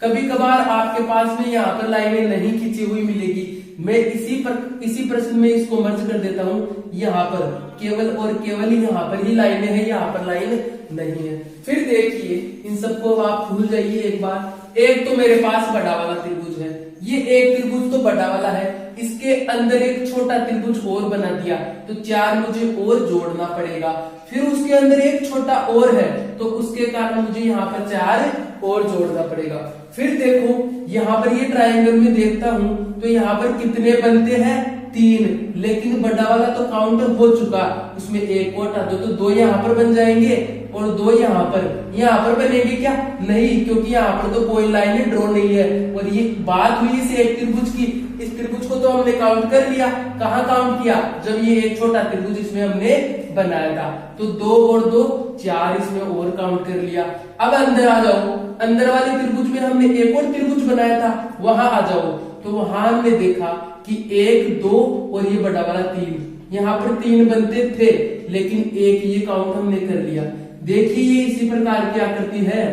कभी कभार आपके पास में यहाँ पर लाइनें नहीं खींची हुई मिलेगी, मैं इसी प्रश्न में इसको मर्ज कर देता हूँ। यहाँ पर केवल और केवल यहाँ पर ही लाइनें हैं, यहाँ पर लाइन नहीं है। फिर देखिए इन सबको आप भूल जाइए एक बार। एक तो मेरे पास बड़ा वाला त्रिभुज है, ये एक त्रिभुज तो बड़ा वाला है, इसके अंदर एक छोटा त्रिभुज और बना दिया, तो 4 मुझे और जोड़ना पड़ेगा। फिर उसके अंदर एक छोटा और है, तो उसके कारण मुझे यहाँ पर 4 और जोड़ना पड़ेगा। फिर देखो यहाँ पर ये ट्रायंगल में देखता हूं तो यहाँ पर कितने बनते हैं? 3। लेकिन बड़ा वाला तो काउंट हो चुका, उसमें 1 और हटा दो तो 2 यहाँ पर बन जाएंगे और 2 यहाँ पर बनेंगे क्या? नहीं, क्योंकि यहाँ पर तो कोई लाइन ड्रॉ नहीं है। और ये बात हुई इस एक त्रिभुज की, इस त्रिभुज को तो हमने काउंट कर लिया। कहाँ काउंट किया? जब ये एक छोटा त्रिभुज इसमें हमने बनाया था, तो 2 और 2 4 इसमें और काउंट कर लिया। अब अंदर आ जाओ, अंदर वाले त्रिभुज में हमने एक और त्रिभुज बनाया था, वहां आ जाओ। तो वहां हमने देखा कि 1 2 और ये बड़ा वाला 3, यहाँ पर 3 बनते थे, लेकिन एक ये काउंट हमने कर लिया। देखिए ये इसी प्रकार की आकृति है,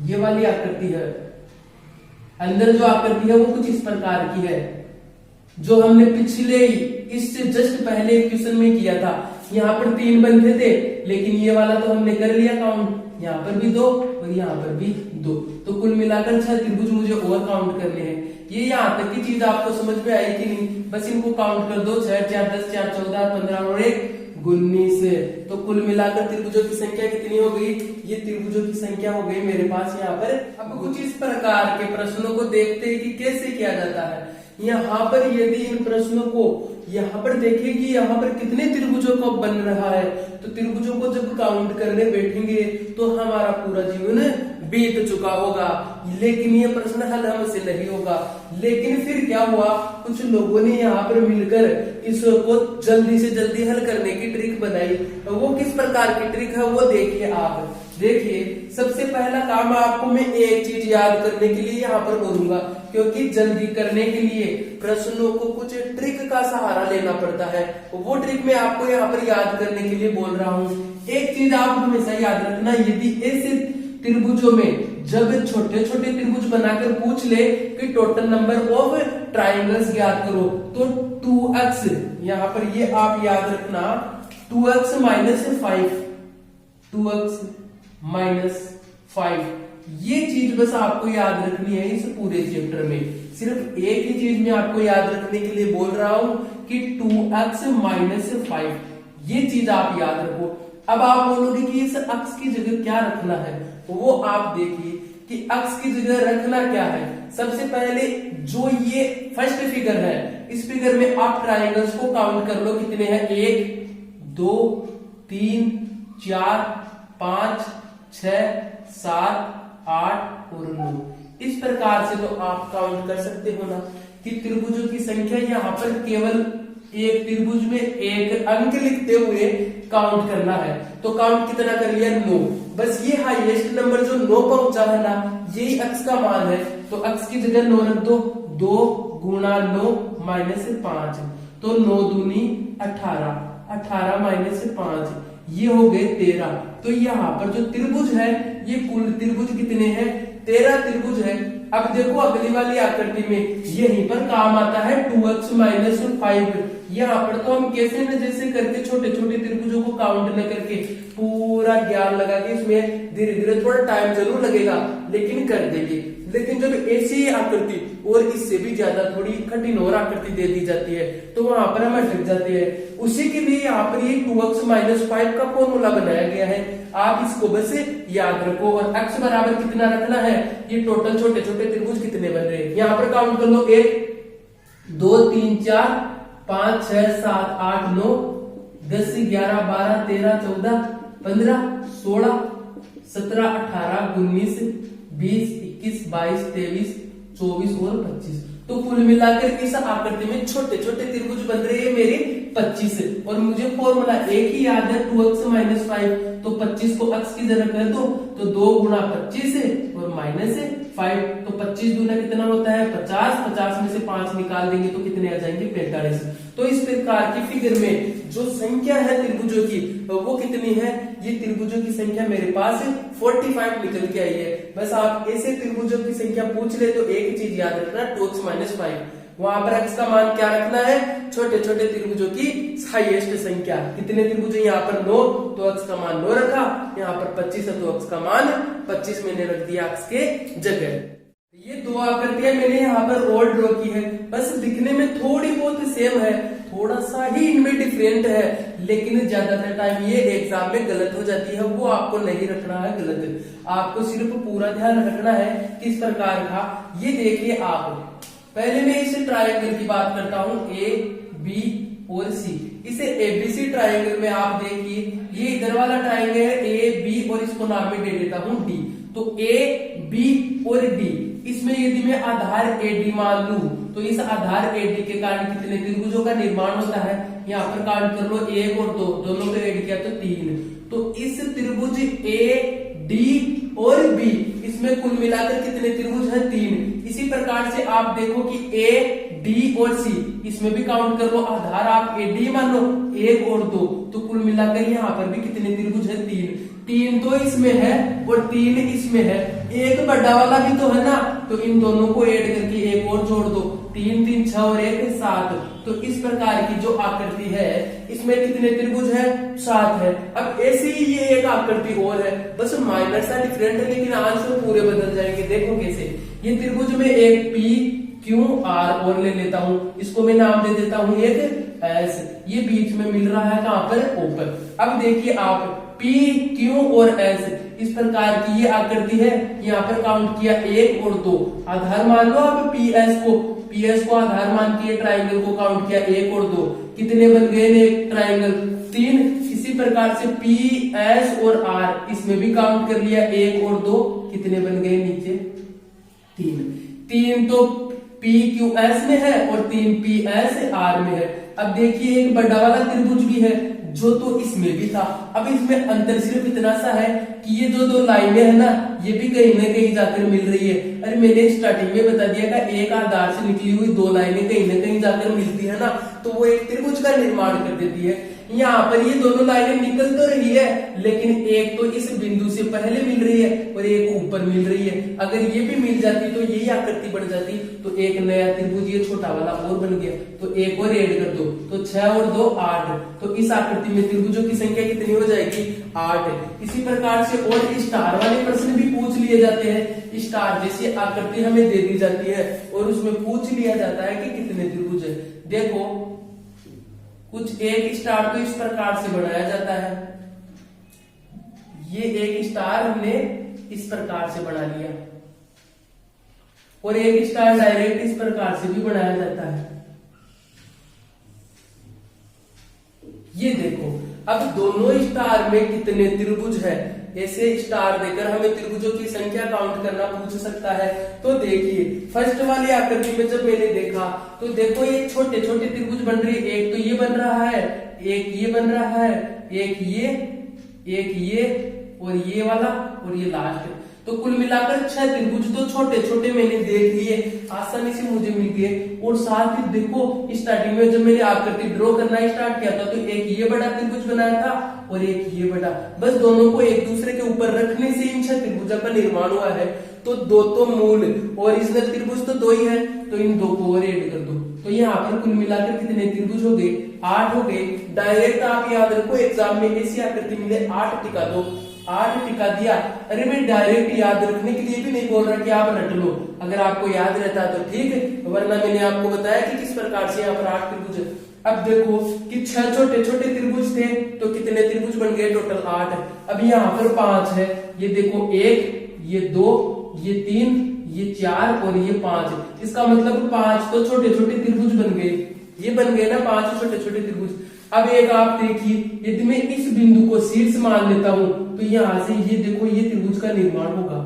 ये वाली आकृति है। अंदर जो आकृति है वो कुछ इस प्रकार की है, जो हमने पिछले इससे जस्ट पहले क्वेश्चन में किया था। यहाँ पर 3 बनते थे, लेकिन ये वाला तो हमने कर लिया काउंट, यहाँ पर भी 2 और यहाँ पर भी 2, तो कुल मिलाकर 6 त्रिभुज मुझे और काउंट करने हैं। ये यहाँ तक की चीज आपको समझ में आई कि नहीं? बस इनको काउंट कर दो, 6 4 10 4 14 15 और 1 19। तो कुल मिलाकर त्रिभुजों की संख्या कितनी हो गई? ये त्रिभुजों की संख्या हो गई मेरे पास यहाँ पर। अब कुछ इस प्रकार के प्रश्नों को देखते हैं कि कैसे किया जाता है। यहाँ पर यदि इन प्रश्नों को यहाँ पर देखेंगे, यहाँ पर कितने त्रिभुजों का बन रहा है, तो त्रिभुजों को जब काउंट करने बैठेंगे तो हमारा पूरा जीवन बीत चुका होगा, लेकिन ये प्रश्न हल हमसे नहीं होगा। लेकिन फिर क्या हुआ, कुछ लोगों ने यहाँ पर मिलकर इसको जल्दी से जल्दी हल करने की ट्रिक बनाई। वो किस प्रकार की ट्रिक है वो देखिए आप। देखिए सबसे पहला काम आपको मैं एक चीज याद करने के लिए यहाँ पर बोलूंगा, क्योंकि जल्दी करने के लिए प्रश्नों को कुछ ट्रिक का सहारा लेना पड़ता है। वो ट्रिक मैं आपको यहाँ पर याद करने के लिए बोल रहा हूँ। एक चीज आप हमेशा याद रखना, यदि ऐसे त्रिभुजों में जब छोटे छोटे त्रिभुज बनाकर पूछ ले कि टोटल नंबर ऑफ ट्राइंगल्स ज्ञात करो, तो 2x यहाँ पर ये आप याद रखना, 2x - 5, 2x - 5 ये चीज बस आपको याद रखनी है इस पूरे चैप्टर में। सिर्फ एक ही चीज मैं आपको याद रखने के लिए बोल रहा हूं कि 2x माइनस 5, ये चीज आप याद रखो। अब आप बोलोगे कि इस x की जगह क्या रखना है, वो आप देखिए कि x की जगह रखना क्या है। सबसे पहले जो ये फर्स्ट फिगर है, इस फिगर में आप ट्राइंगल्स को काउंट कर लो, कितने हैं, 1 2 3 4 5 6 7 8 और 9। इस प्रकार से तो आप काउंट कर सकते हो ना कि त्रिभुजों की संख्या, यहाँ पर केवल एक त्रिभुज में एक अंक लिखते हुए काउंट करना है। तो काउंट कितना कर लिया, 9। बस ये हाईएस्ट नंबर जो 9 पहुंचा है ना, यही x का मान है। तो x की जगह 9 रख दो, 2 गुणा 9 माइनस 5, तो 9 दूनी 18, 18 माइनस 5, ये हो गए 13। तो यहाँ पर जो त्रिभुज है, ये कुल त्रिभुज कितने हैं, 13 त्रिभुज है। अब देखो अगली वाली आकृति में यहीं पर काम आता है 2x माइनस 5। यहाँ पर तो हम कैसे न जैसे करके छोटे छोटे त्रिभुजों को काउंट न करके पूरा ज्ञान लगा के इसमें धीरे धीरे थोड़ा टाइम जरूर लगेगा, लेकिन कर देंगे। लेकिन जब ऐसी आकृति और इससे भी ज्यादा थोड़ी कठिन और आकृति दे दी जाती है, तो वहां पर हम अटक जाते हैं। उसी के लिए यहाँ पर ये 2x माइनस 5 का फॉर्मूला बनाया गया है। आप इसको बस याद रखो। और x बराबर कितना रखना है, ये टोटल छोटे छोटे त्रिभुज कितने बन रहे हैं, यहाँ पर काउंट कर लो, 1 2 3 4 5 6 7 8 9 10 11 12 13 14 15 16 17 18 19 20 21 22 23 24 और 25। तो कुल मिलाकर इस आकृति में छोटे छोटे त्रिभुज बन रहे हैं मेरे 25। और मुझे फॉर्मूला एक ही याद है, 2x माइनस 5। तो 25 को x की जगह कर दो, तो 2 गुणा 25 और माइनस 5, तो 25 दूना कितना होता है, 50। 50 में से 5 निकाल देंगे तो कितने आ जाएंगे, 45। तो इस प्रकार की फिगर में जो संख्या है त्रिभुजों की, वो कितनी है, ये त्रिभुजों की संख्या मेरे पास 45 निकल के आई है। बस आप ऐसे त्रिभुजों की संख्या पूछ ले तो एक चीज याद रखना, 2x माइनस 5। वहां पर x का मान क्या रखना है, छोटे छोटे त्रिभुजों की हाईएस्ट संख्या। कितने त्रिभुज है, यहाँ पर 9, तो x का मान 9 रखा। यहाँ पर 25 है, तो x का मान 25 मैंने रख दिया x के जगह। ये दो आकृतियां मैंने यहाँ पर और ड्रॉ की है, बस दिखने में थोड़ी बहुत सेम है, थोड़ा सा ही इनमें डिफरेंट है, लेकिन ज्यादातर टाइम ये एग्जाम में गलत हो जाती है। वो आपको नहीं रखना है गलत, आपको सिर्फ पूरा ध्यान रखना है किस प्रकार का। ये देखिए आप, पहले मैं इस ट्रायंगल की बात करता हूँ, ए बी और सी। इसे एबीसी ट्रायंगल में आप देखिए, ये इधर वाला ट्रायंगल है ए बी, और इसको नाम में दे देता हूँ डी। तो ए बी और डी, इसमें यदि मैं आधार एडी मान लूं, तो इस आधार एडी के कारण कितने त्रिभुजों का निर्माण होता है, यहाँ पर काउंट कर लो, 1 और 2, दोनों को ऐड किया तो 3। तो इस त्रिभुज ए डी और बी, इसमें कुल मिलाकर कितने त्रिभुज हैं, 3। इसी प्रकार से आप देखो कि ए डी और सी, इसमें भी काउंट कर लो, आधार आप ए डी मान लो, 1 और 2, तो कुल मिलाकर यहाँ पर भी कितने त्रिभुज हैं, 3 तो इसमें है और 3 इसमें है। एक बड़ा वाला भी तो है ना, तो इन दोनों को ऐड करके एक और जोड़ दो, 3 3 6 और 1 7। तो इस प्रकार की जो आकृति है, इसमें कितने त्रिभुज है, 7 है। अब ऐसी ही ये एक आकृति और है, बस माइनर सा डिफरेंट है, लेकिन आंसर पूरे बदल जाएंगे। देखो कैसे, ये त्रिभुज में एक पी क्यू आर और ले लेता हूं, इसको मैं नाम दे देता हूं एक एस। ये बीच में मिल रहा है कहां पर, ऊपर। अब देखिए आप, P, Q और S, इस प्रकार की ये आकृति है। यहाँ पर काउंट किया 1 और 2, आधार मान लो आप PS को आधार मान के ट्राइंगल को काउंट किया 1 और 2, कितने बन गए ट्राइंगल, 3। इसी प्रकार से P, S और R, इसमें भी काउंट कर लिया 1 और 2, कितने बन गए नीचे, 3 तो P Q S में है और 3 P S R में है। अब देखिए एक बड़ा वाला त्रिभुज भी है, जो तो इसमें भी था। अब इसमें अंतर सिर्फ इतना सा है कि ये जो 2 लाइनें है ना, ये भी कहीं ना कहीं जाकर मिल रही है। अरे मैंने स्टार्टिंग में बता दिया कि एक आधार से निकली हुई 2 लाइनें कहीं ना कहीं जाकर मिलती है ना, तो वो एक त्रिभुज का निर्माण कर देती है। यहाँ पर ये दोनों लाइनें निकल तो रही है, लेकिन एक तो इस बिंदु से पहले मिल रही है और एक ऊपर मिल रही है। अगर ये भी मिल जाती तो यही आकृति बन जाती, तो एक नया त्रिभुज ये छोटा वाला और बन गया, तो एक और ऐड कर दो, तो 6 और 2 8। तो इस आकृति में त्रिभुजों की संख्या कितनी हो जाएगी? 8। इसी प्रकार से और स्टार वाले प्रश्न भी पूछ लिए जाते हैं। स्टार जैसी आकृति हमें दे दी जाती है और उसमें पूछ लिया जाता है कि कितने त्रिभुज है। देखो कुछ एक स्टार तो इस प्रकार से बनाया जाता है, ये एक स्टार हमने इस प्रकार से बना लिया, और एक स्टार डायरेक्ट इस प्रकार से भी बनाया जाता है। ये देखो अब दोनों स्टार में कितने त्रिभुज है, ऐसे स्टार देकर हमें त्रिभुजों की संख्या काउंट करना पूछ सकता है। तो देखिए फर्स्ट वाली आकृति में जब मैंने देखा तो देखो ये छोटे छोटे त्रिभुज बन रही है, एक तो ये बन रहा है, एक ये बन रहा है, एक ये और ये वाला और ये लास्ट। तो कुल मिलाकर 6 त्रिभुज तो छोटे छोटे मैंने देख लिए, आसानी से मुझे मिल गए। और साथ ही देखो स्टार्टिंग में जब मैंने आकृति ड्रॉ करना स्टार्ट किया था तो एक ये बड़ा त्रिभुज बनाया था और एक ये बड़ा, बस दोनों को एक दूसरे के ऊपर रखने से इन 6 त्रिभुजों का निर्माण हुआ है। तो दो तो मूल ओरिजिनल त्रिभुज तो 2 ही है, तो इन 2 को और ऐड कर दो, तो यहाँ पर कुल मिलाकर कितने त्रिभुज हो गए? 8 हो गए। डायरेक्ट आप याद रखो एग्जाम में ऐसी आकृति मिले 8 टिका दो, 8 टिका दिया। अरे मैं डायरेक्ट याद रखने के लिए भी नहीं बोल रहा कि आप रट लो, अगर आपको याद रहता तो ठीक है, वरना मैंने आपको बताया कि किस प्रकार से यहाँ पर 8 त्रिभुज है। अब देखो कि 6 छोटे छोटे त्रिभुज थे तो कितने त्रिभुज बन गए? टोटल 8। अब यहाँ पर 5 है, ये देखो 1, ये 2, ये 3, ये 4 और ये 5। इसका मतलब 5 तो छोटे छोटे त्रिभुज बन गए, ये बन गए ना 5 छोटे छोटे त्रिभुज। अब एक आप देखिए, यदि मैं इस बिंदु को शीर्ष मान लेता हूं तो यहां से ये देखो ये त्रिभुज का निर्माण होगा,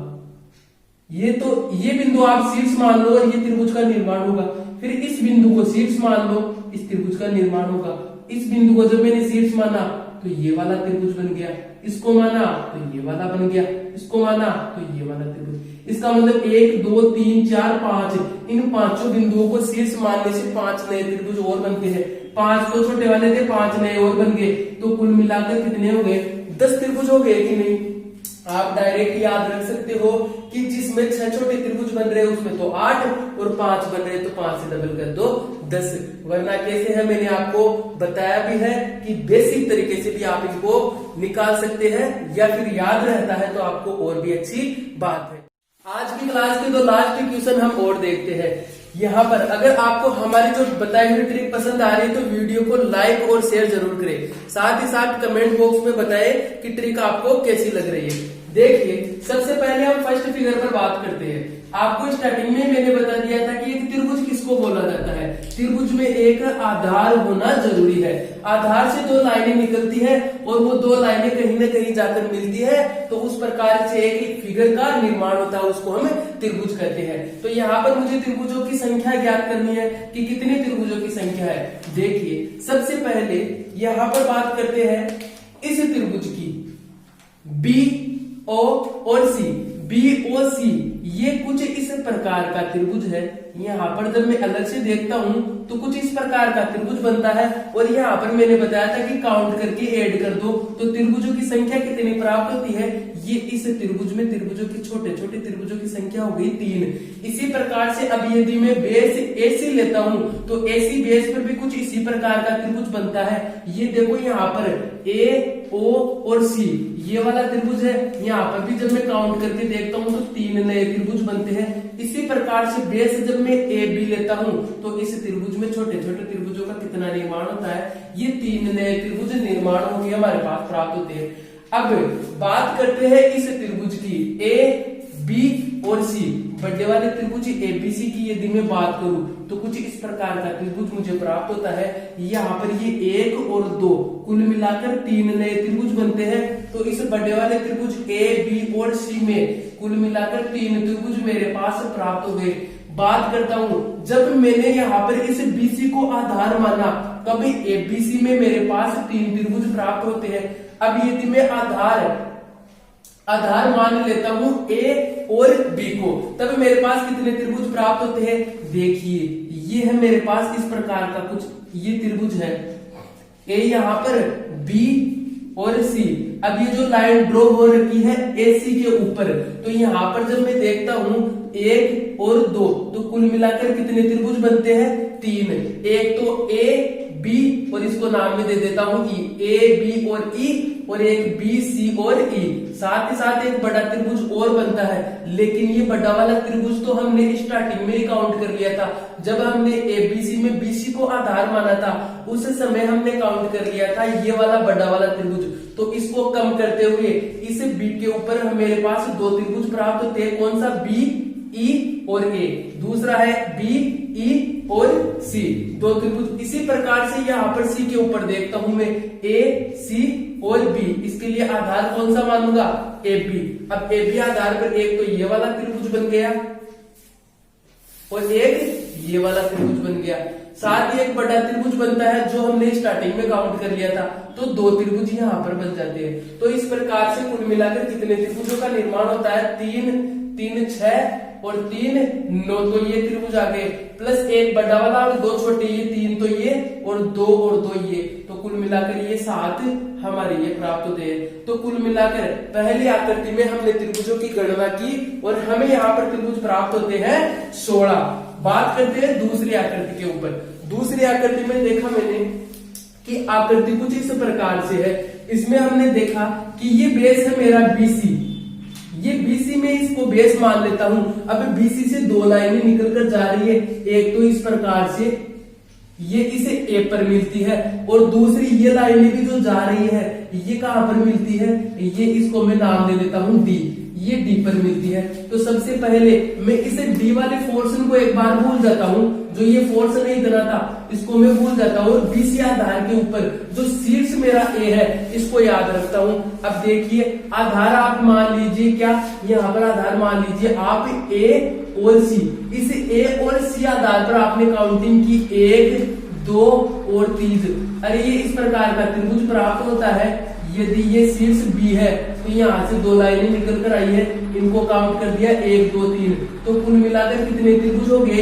ये बिंदु आप शीर्ष मान लो और ये त्रिभुज का निर्माण होगा। फिर इस बिंदु को शीर्ष मान लो, इस त्रिभुज का निर्माण होगा। इस बिंदु को जब मैंने शीर्ष माना तो ये वाला त्रिभुज बन गया, इसको माना तो ये वाला बन गया, इसको माना तो ये वाला त्रिभुज। इसका मतलब 1 2 3 4 5, इन 5 बिंदुओं को शीर्ष मानने से 5 नए त्रिभुज और बनते हैं। 5 तो छोटे वाले थे, 5 नए और बन गए, तो कुल मिलाकर कितने हो गए? 10 त्रिभुज हो गए कि नहीं? आप डायरेक्ट याद रख सकते हो कि जिसमें 6 छोटे त्रिभुज बन रहे हैं उसमें तो 8 और 5 बन रहे हैं, तो 5 से डबल कर दो 10। वरना कैसे है मैंने आपको बताया भी है कि बेसिक तरीके से भी आप इनको निकाल सकते हैं, या फिर याद रहता है तो आपको और भी अच्छी बात है। आज की क्लास के 2 लास्ट क्वेश्चन हम और देखते हैं। यहाँ पर अगर आपको हमारी जो बताई हुई ट्रिक पसंद आ रही है तो वीडियो को लाइक और शेयर जरूर करें, साथ ही साथ कमेंट बॉक्स में बताएं कि ट्रिक आपको कैसी लग रही है। देखिए सबसे पहले हम फर्स्ट फिगर पर बात करते हैं। आपको स्टार्टिंग में मैंने बता दिया था कि एक त्रिभुज किसको बोला जाता है? त्रिभुज में एक आधार होना जरूरी है। आधार से 2 लाइनें निकलती है और वो 2 लाइनें कहीं न कहीं जाकर मिलती है, तो उस प्रकार से एक फिगर का निर्माण होता है, उसको हम त्रिभुज कहते हैं। तो यहाँ पर मुझे त्रिभुजों की संख्या ज्ञात करनी है कि कितने त्रिभुजों की संख्या है। देखिए सबसे पहले यहाँ पर बात करते हैं इस त्रिभुज की, BO और C। BOC ये कुछ इस प्रकार का त्रिभुज है। यहाँ पर जब मैं अलग से देखता हूँ तो कुछ इस प्रकार का त्रिभुज बनता है, और यहाँ पर मैंने बताया था कि काउंट करके ऐड कर दो तो त्रिभुजों की संख्या कितनी प्राप्त होती है? ये इस त्रिभुज में त्रिभुजों की छोटे छोटे त्रिभुजों की संख्या हो गई 3। इसी प्रकार से अब यदि मैं बेस AC लेता हूँ तो AC बेस पर भी कुछ इसी प्रकार का त्रिभुज बनता है। ये देखो यहाँ पर AO और C ये वाला त्रिभुज है। यहाँ पर भी जब मैं काउंट करके देखता हूँ तो 3 नए त्रिभुज बनते हैं। इसी प्रकार से बेस जब मैं AB लेता हूँ तो इस त्रिभुज में छोटे छोटे त्रिभुजों का कितना निर्माण होता है? ये 3 नए त्रिभुज निर्माण होकर हमारे पास प्राप्त होते हैं। अब बात करते हैं इस त्रिभुज की AB और C। बड़े वाले त्रिभुज ABC की यदि मैं बात करूं तो कुछ इस प्रकार का त्रिभुज मुझे प्राप्त होता है। यहाँ पर ये 1 और 2 कुल मिलाकर 3 नए त्रिभुज बनते हैं। तो इस बड़े वाले त्रिभुज AB और C में कुल मिलाकर 3 त्रिभुज मेरे पास प्राप्त हो गए। बात करता हूं जब मैंने यहाँ पर इस BC को आधार माना तब ABC में मेरे पास 3 त्रिभुज प्राप्त होते हैं। अब यदि मैं आधार मान लेता हूं A और B को, तब मेरे पास कितने त्रिभुज प्राप्त होते हैं? देखिए ये है मेरे पास इस प्रकार का कुछ ये त्रिभुज है। ए यहाँ पर, बी और सी। अब ये जो लाइन ड्रॉ हो रखी है ए सी के ऊपर, तो यहाँ पर जब मैं देखता हूं 1 और 2, तो कुल मिलाकर कितने त्रिभुज बनते हैं? 3। एक तो ए बी और इसको नाम में दे देता हूं ई, ए बी और ई, और एक बी सी और ई। साथ ही साथ एक बड़ा त्रिभुज और बनता है, लेकिन ये बड़ा वाला त्रिभुज तो हमने स्टार्टिंग में ही काउंट कर लिया था। जब हमने एबीसी में बीसी को आधार माना था, उस समय हमने काउंट कर लिया था ये वाला बड़ा वाला त्रिभुज। तो इसको कम करते हुए इस बी के ऊपर मेरे पास 2 त्रिभुज प्राप्त होते हैं। कौन सा? बी ई और ए, दूसरा है बी ई और सी, 2 त्रिभुज। इसी प्रकार से यहाँ पर सी के ऊपर देखता हूं मैं ए सी और बी, इसके लिए आधार कौन सा मानूंगा? A B. अब ए बी आधार पर एक तो ये वाला त्रिभुज बन गया और एक ये वाला त्रिभुज बन गया। साथ ही एक बड़ा त्रिभुज बनता है जो हमने स्टार्टिंग में काउंट कर लिया था, तो 2 त्रिभुज यहाँ पर बन जाते हैं। तो इस प्रकार से कुल मिलाकर कितने त्रिभुजों का निर्माण होता है? 3, 3 6 और 3 9, तो ये त्रिभुज आ गए, प्लस एक बड़ा वाला और 2 छोटे, ये 3 तो ये और 2 और 2 ये, तो कुल मिलाकर ये 7 हमारे ये प्राप्त होते हैं। तो कुल मिलाकर पहली आकृति में हमने त्रिभुजों की गणना की और हमें यहाँ पर त्रिभुज प्राप्त होते हैं 16। बात करते हैं दूसरी आकृति के ऊपर। दूसरी आकृति में देखा मैंने कि आकृति कुछ इस प्रकार से है। इसमें हमने देखा कि ये बेस है मेरा बीसी, ये बीसी में इसको बेस मान लेता हूं। अब बीसी से 2 लाइनें निकलकर जा रही है, एक तो इस प्रकार से ये इसे ए पर मिलती है, और दूसरी ये लाइनें भी जो जा रही है ये कहां पर मिलती है? ये इसको मैं नाम दे देता हूं डी, ये डी पर मिलती है। तो सबसे पहले मैं इसे डी वाले पोर्शन को एक बार भूल जाता हूं, जो ये पोर्शन नहीं बना था इसको मैं भूल जाता हूं, और बीसी आधार के ऊपर जो शीर्ष मेरा ए है इसको याद रखता हूं। अब देखिए आधार आप मान लीजिए, क्या यहाँ पर आधार मान लीजिए आप ए और सी। इस ए और सी आधार पर आपने काउंटिंग की 1 2 और 3। अरे ये इस प्रकार का त्रिभुज प्राप्त होता है। यदि ये शीर्ष बी है तो यहाँ से 2 लाइनें निकल कर आई है, इनको काउंट कर दिया 1 2 3, तो कुल मिलाकर कितने त्रिभुज हो गए?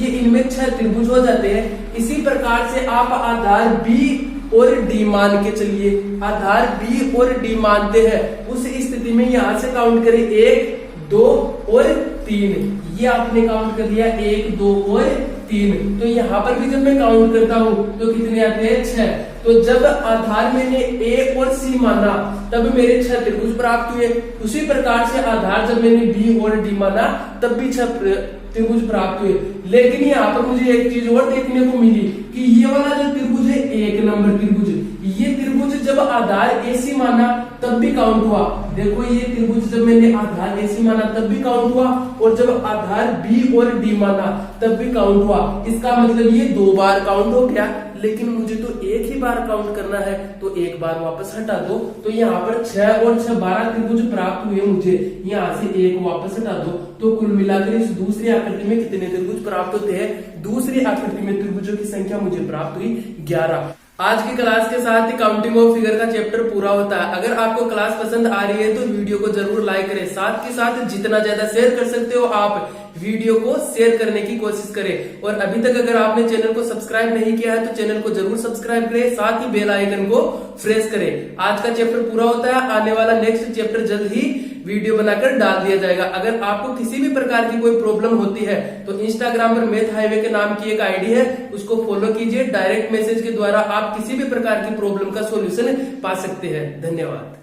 इनमें 6 त्रिभुज हो जाते हैं। इसी प्रकार से आप आधार बी और डी मान के चलिए, आधार बी और डी मानते हैं, उस स्थिति में यहाँ से काउंट करें 1 2 और 3, ये आपने काउंट कर दिया 1 2 और 3। तो यहाँ पर भी जब मैं काउंट करता हूँ तो कितने आते हैं? 6। तो जब आधार मैंने ए और सी माना तब मेरे 6 त्रिभुज प्राप्त हुए। उसी प्रकार से आधार जब मैंने बी और डी माना तब भी 6 त्रिभुज प्राप्त हुए। लेकिन यहाँ पर मुझे एक चीज और देखने को मिली कि ये वाला जो त्रिभुज है 1 नंबर त्रिभुज, ये त्रिभुज जब आधार एसी माना तब भी काउंट हुआ। देखो ये त्रिभुज जब मैंने आधार एसी माना तब भी काउंट हुआ, और जब आधार बी और डी माना तब भी काउंट हुआ। इसका मतलब ये 2 बार काउंट हो गया, लेकिन मुझे तो एक ही बार काउंट करना है, तो एक बार वापस हटा दो। तो यहाँ पर 6 और 6 12 त्रिभुज प्राप्त हुए मुझे, यहाँ से 1 वापस हटा दो। तो कुल मिलाकर इस दूसरी आकृति में कितने त्रिभुज प्राप्त होते हैं? दूसरी आकृति में त्रिभुजों की संख्या मुझे प्राप्त हुई 11। आज की क्लास के साथ ही काउंटिंग ऑफ फिगर का चैप्टर पूरा होता है। अगर आपको क्लास पसंद आ रही है तो वीडियो को जरूर लाइक करें, साथ के साथ जितना ज्यादा शेयर कर सकते हो आप वीडियो को शेयर करने की कोशिश करें। और अभी तक अगर आपने चैनल को सब्सक्राइब नहीं किया है तो चैनल को जरूर सब्सक्राइब करें, साथ ही बेल आइकन को प्रेस करें। आज का चैप्टर पूरा होता है, आने वाला नेक्स्ट चैप्टर जल्द ही वीडियो बनाकर डाल दिया जाएगा। अगर आपको किसी भी प्रकार की कोई प्रॉब्लम होती है तो इंस्टाग्राम पर मैथ हाईवे के नाम की एक आईडी है, उसको फॉलो कीजिए। डायरेक्ट मैसेज के द्वारा आप किसी भी प्रकार की प्रॉब्लम का सॉल्यूशन पा सकते हैं। धन्यवाद।